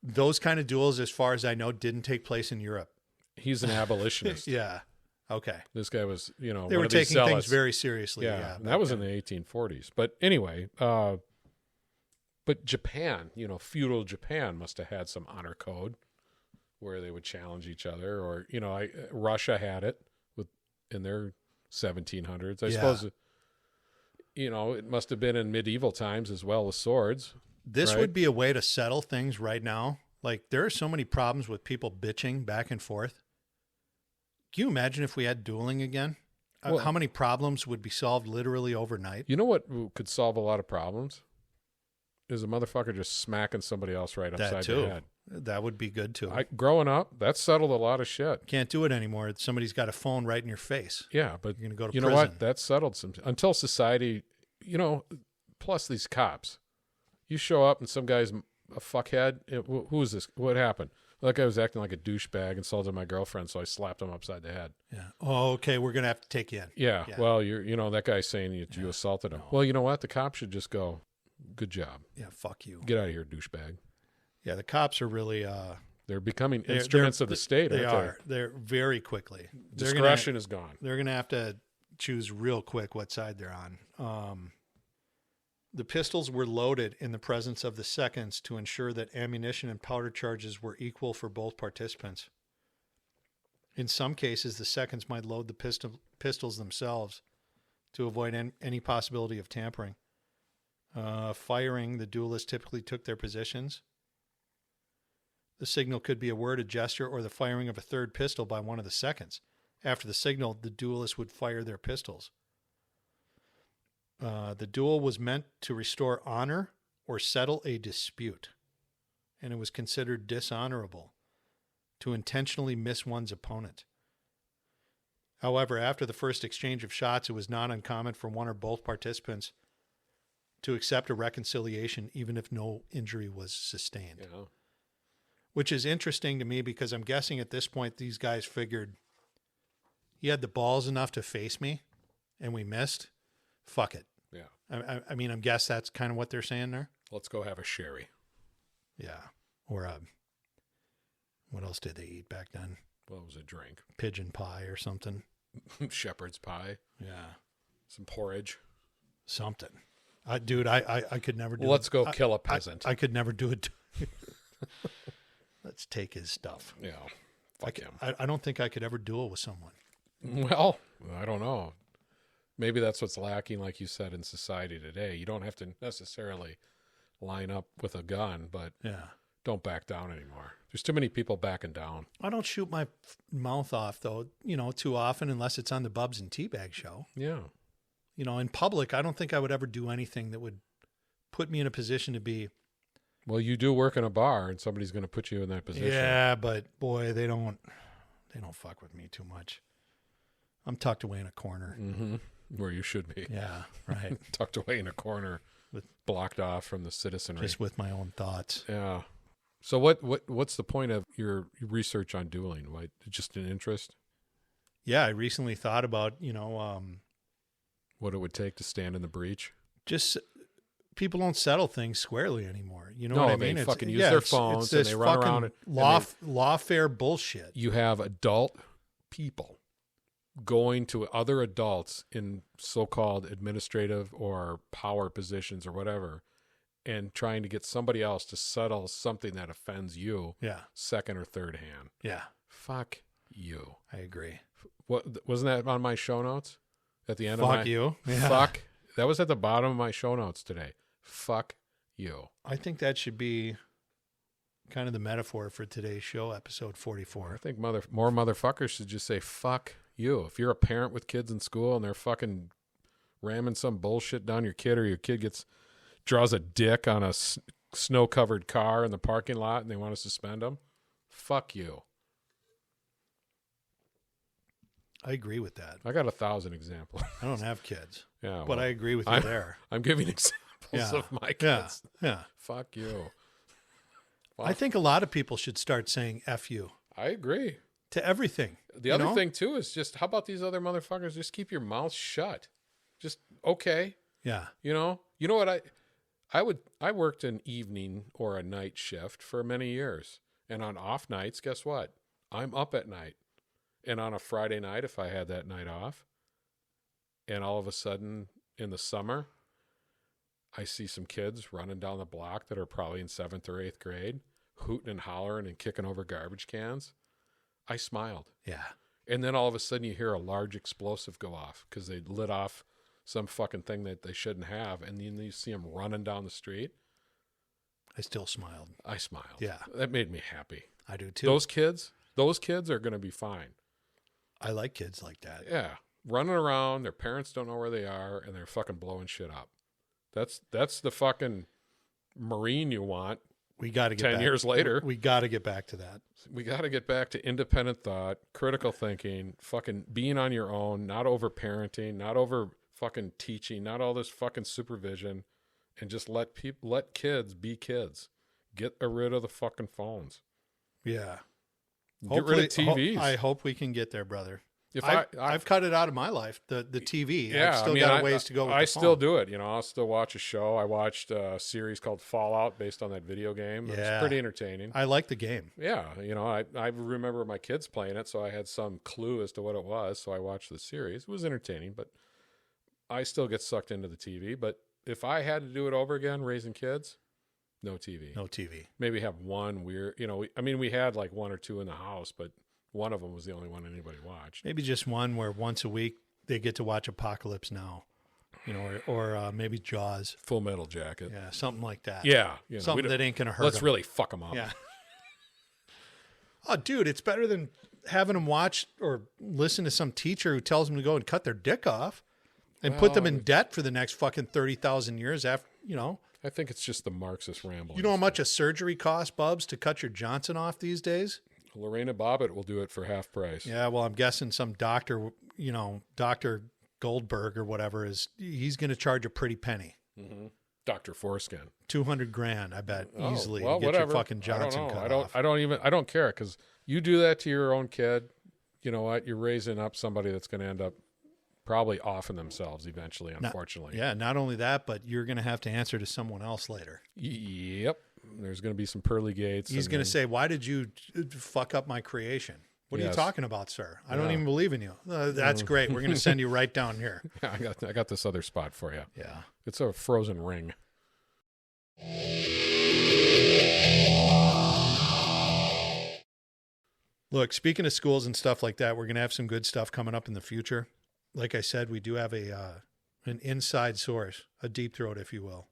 Those kind of duels, as far as I know, didn't take place in Europe. He's an abolitionist. Yeah. Okay. This guy was, they were taking things very seriously. Yeah. And that was in the 1840s. But anyway, but Japan, feudal Japan must have had some honor code where they would challenge each other, or Russia had it in their 1700s. I suppose it must have been in medieval times as well with swords. This would be a way to settle things right now. Like, there are so many problems with people bitching back and forth. Can you imagine if we had dueling again? Well, how many problems would be solved literally overnight? You know what could solve a lot of problems? Is a motherfucker just smacking somebody else right upside the head. That would be good too. Growing up, that settled a lot of shit. Can't do it anymore. Somebody's got a phone right in your face. Yeah, but you're gonna go to prison. You know what? That settled some until society. Plus these cops. You show up and some guy's a fuckhead. Who is this? What happened? Well, that guy was acting like a douchebag, insulted my girlfriend, so I slapped him upside the head. Yeah. Oh, okay. We're gonna have to take you in. Yeah. Well, that guy's saying you assaulted him. No. Well, you know what? The cop should just go, good job. Yeah. Fuck you. Get out of here, douchebag. Yeah, the cops are really They're becoming instruments of the state. They aren't are. They're very quickly. Discretion is gone. They're going to have to choose real quick what side they're on. The pistols were loaded in the presence of the seconds to ensure that ammunition and powder charges were equal for both participants. In some cases, the seconds might load the pistols themselves to avoid any possibility of tampering. Firing, the duelists typically took their positions. The signal could be a word, a gesture, or the firing of a third pistol by one of the seconds. After the signal, the duelists would fire their pistols. The duel was meant to restore honor or settle a dispute, and it was considered dishonorable to intentionally miss one's opponent. However, after the first exchange of shots, it was not uncommon for one or both participants to accept a reconciliation even if no injury was sustained. Yeah. Which is interesting to me because I'm guessing at this point these guys figured he had the balls enough to face me and we missed. Fuck it. Yeah. I mean, I guess that's kind of what they're saying there. Let's go have a sherry. Yeah. Or what else did they eat back then? What was a drink? Pigeon pie or something. Shepherd's pie. Yeah. Some porridge. Something. Dude, I could never do it. Let's go kill a peasant. I could never do it. Let's take his stuff. Yeah. Fuck him. I don't think I could ever duel with someone. Well, I don't know. Maybe that's what's lacking, like you said, in society today. You don't have to necessarily line up with a gun, but yeah, don't back down anymore. There's too many people backing down. I don't shoot my mouth off, though, too often unless it's on the Bubs and T Bag show. Yeah. In public, I don't think I would ever do anything that would put me in a position to be. Well, you do work in a bar, and somebody's going to put you in that position. Yeah, but boy, they don't fuck with me too much. I'm tucked away in a corner. Mm-hmm. Where you should be. Yeah, right. Tucked away in a corner, blocked off from the citizenry. Just with my own thoughts. Yeah. So what's the point of your research on dueling? What, just an interest? Yeah, I recently thought about, what it would take to stand in the breach. Just people don't settle things squarely anymore. You know no, what I mean? They fucking use their phones and they run around. Lawfare bullshit. You have adult people going to other adults in so-called administrative or power positions or whatever and trying to get somebody else to settle something that offends you. Yeah. Second or third hand. Yeah. Fuck you. I agree. What wasn't that on my show notes at the end Fuck of my you. Yeah. Fuck. That was at the bottom of my show notes today. Fuck you. I think that should be kind of the metaphor for today's show, episode 44. I think more motherfuckers should just say fuck you. If you're a parent with kids in school and they're fucking ramming some bullshit down your kid, or your kid draws a dick on a snow-covered car in the parking lot and they want to suspend them, fuck you. I agree with that. I got 1,000 examples. I don't have kids. Yeah, but I agree with you there. I'm giving examples of my kids. Yeah. Fuck you. Well, I think a lot of people should start saying F you. I agree. To everything. The other thing, too, is just, how about these other motherfuckers? Just keep your mouth shut. Just, okay. Yeah. You know what? I worked an evening or a night shift for many years. And on off nights, guess what? I'm up at night. And on a Friday night, if I had that night off, and all of a sudden in the summer, I see some kids running down the block that are probably in 7th or 8th grade, hooting and hollering and kicking over garbage cans, I smiled. Yeah. And then all of a sudden you hear a large explosive go off because they lit off some fucking thing that they shouldn't have. And then you see them running down the street. I still smiled. I smiled. Yeah. That made me happy. I do too. Those kids are going to be fine. I like kids like that. Yeah. Running around, their parents don't know where they are, and they're fucking blowing shit up. That's the fucking Marine you want. We got to get 10 years later. We got to get back to that. We got to get back to independent thought, critical thinking, fucking being on your own, not over parenting, not over fucking teaching, not all this fucking supervision, and just let kids be kids. Get rid of the fucking phones. Yeah. Get rid of TVs. I hope we can get there, brother. I've cut it out of my life, the TV. Yeah, I've still got a ways to go with I the still phone. do it. I'll still watch a show. I watched a series called Fallout based on that video game. It was pretty entertaining. I like the game. Yeah, I remember my kids playing it, so I had some clue as to what it was, so I watched the series. It was entertaining, but I still get sucked into the TV. But if I had to do it over again, raising kids, no TV. No TV. Maybe have one weird, we had like one or two in the house, but one of them was the only one anybody watched. Maybe just one where once a week they get to watch Apocalypse Now, or maybe Jaws. Full Metal Jacket. Yeah, something like that. Yeah. Something that ain't going to hurt Let's them. really fuck them up. Yeah. Oh, dude, it's better than having them watch or listen to some teacher who tells them to go and cut their dick off and put them in debt for the next fucking 30,000 years after, I think it's just the Marxist ramble. You know how much a surgery costs, Bubs, to cut your Johnson off these days? Lorena Bobbitt will do it for half price. Yeah, well, I'm guessing some doctor, Dr. Goldberg or whatever, he's going to charge a pretty penny. Mm-hmm. Dr. Foreskin. $200,000, I bet, easily. Well, to get whatever. your fucking Johnson cut off. I don't care, because you do that to your own kid, you know what? You're raising up somebody that's going to end up probably offing themselves eventually, unfortunately. Not only that, but you're going to have to answer to someone else later. Yep. There's going to be some pearly gates. He's going to say, why did you fuck up my creation? What are you talking about, sir? I don't even believe in you. That's great. We're going to send you right down here. Yeah, I got this other spot for you. Yeah. It's a frozen ring. Look, speaking of schools and stuff like that, we're going to have some good stuff coming up in the future. Like I said, we do have an inside source, a deep throat, if you will,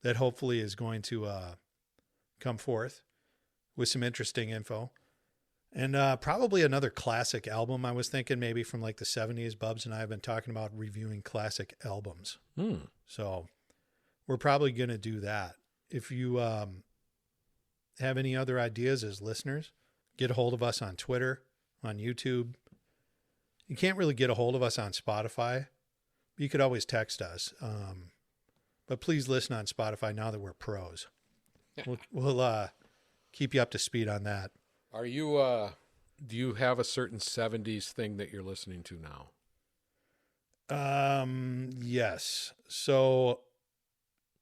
that hopefully is going to come forth with some interesting info. And probably another classic album, I was thinking, maybe from like the 70s. Bubs and I have been talking about reviewing classic albums. So we're probably going to do that. If you have any other ideas as listeners, get a hold of us on Twitter, on YouTube. You can't really get a hold of us on Spotify. You could always text us. But please listen on Spotify now that we're pros. We'll keep you up to speed on that. Are you, do you have a certain 70s thing that you're listening to now? Yes. So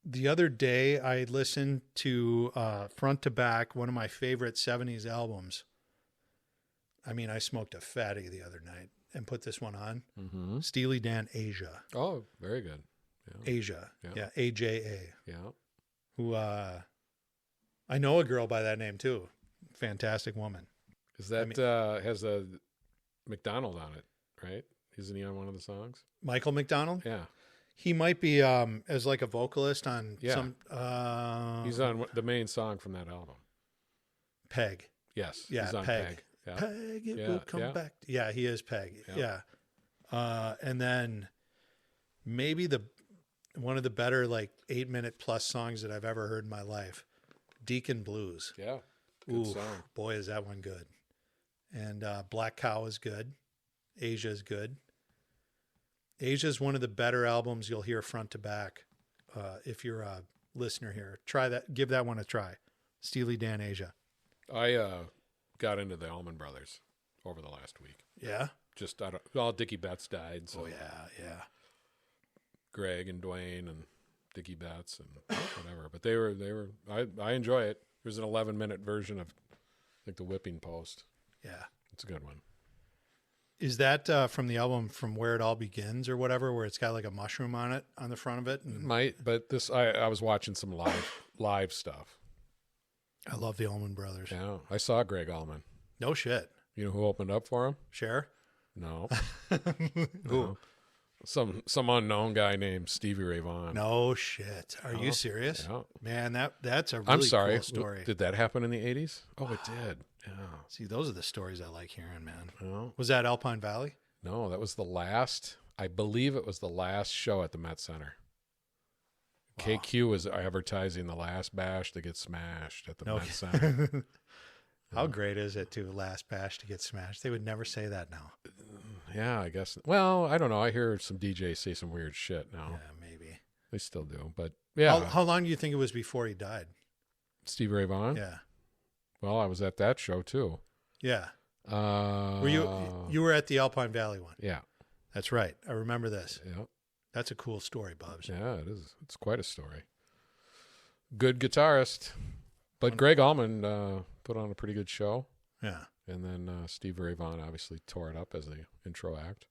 the other day I listened to front to back one of my favorite 70s albums. I mean, I smoked a fatty the other night and put this one on. Mm-hmm. Steely Dan, Asia. Oh, very good. Yeah. Asia. Yeah. AJA. Yeah. Who, I know a girl by that name too. Fantastic woman. Is that, has a McDonald on it, right? Isn't he on one of the songs? Michael McDonald? Yeah. He might be as like a vocalist on some. He's on the main song from that album. Peg. Yes. Yeah, he's on Peg. Yeah. Peg, it will come back. Yeah, he is Peg. Yeah. And then maybe one of the better like 8-minute plus songs that I've ever heard in my life, Deacon Blues. Yeah. Good song. Boy, is that one good. And Black Cow is good. Asia is good. Asia is one of the better albums you'll hear front to back. If you're a listener here, try that. Give that one a try. Steely Dan, Asia. I got into the Allman Brothers over the last week. Yeah. Just Dickie Betts died. So yeah. Greg and Dwayne and Dickie Betts and whatever. But they were. I enjoy it. There's an 11-minute version of like the Whipping Post. Yeah, it's a good one. Is that from the album From Where It All Begins or whatever, where it's got like a mushroom on it on the front of it? Might, but this I was watching some live stuff. I love the Allman Brothers. Yeah, I saw Greg Allman. No shit. You know who opened up for him? Cher? No. Who? No. Some unknown guy named Stevie Ray Vaughan. No shit. Are you serious? Yeah. Man, that's a really cool story. Did that happen in the 80s? Oh, it did. Yeah. See, those are the stories I like hearing, man. Oh. Was that Alpine Valley? No, that was I believe it was the last show at the Met Center. Wow. KQ was advertising the last bash to get smashed at the Met Center. How great is it to last bash to get smashed? They would never say that now. Yeah, I guess. Well, I don't know. I hear some DJs say some weird shit now. Yeah, maybe. They still do, but yeah. How long do you think it was before he died? Stevie Ray Vaughan? Yeah. Well, I was at that show too. Yeah. Were you were at the Alpine Valley one? Yeah. That's right. I remember this. Yeah. That's a cool story, Bubs. Yeah, it is. It's quite a story. Good guitarist. But Greg Allman put on a pretty good show. Yeah. And then Steve Ray Vaughan obviously tore it up as the intro act.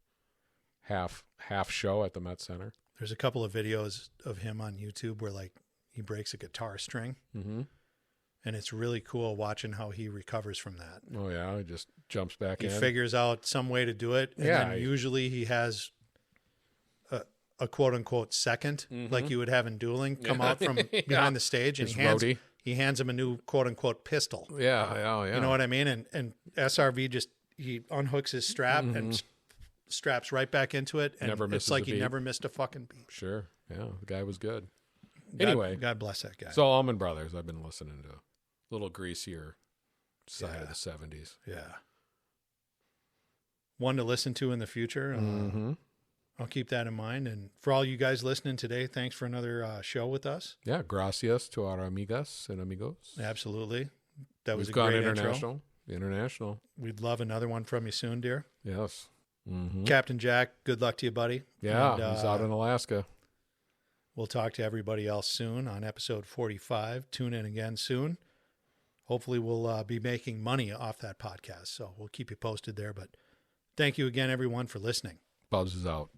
Half show at the Met Center. There's a couple of videos of him on YouTube where like he breaks a guitar string. Mm-hmm. And it's really cool watching how he recovers from that. Oh, yeah. He just jumps back He in. figures out some way to do it. And then usually he has a quote-unquote second, like you would have in dueling, come out from behind the stage. And he hands him a new quote-unquote pistol. Yeah. You know what I mean? And SRV he unhooks his strap and straps right back into it. And it's like he never missed a fucking beat. Sure. Yeah. The guy was good. Anyway. God bless that guy. So Allman Brothers, I've been listening to. A little greasier side of the 70s. Yeah. One to listen to in the future. I'll keep that in mind. And for all you guys listening today, thanks for another show with us. Yeah. Gracias to our amigas and amigos. Absolutely. That was We've a gone great international. intro. International. We'd love another one from you soon, dear. Yes. Mm-hmm. Captain Jack, good luck to you, buddy. Yeah. He's out in Alaska. We'll talk to everybody else soon on episode 45. Tune in again soon. Hopefully we'll be making money off that podcast, so we'll keep you posted there. But thank you again, everyone, for listening. Bubs is out.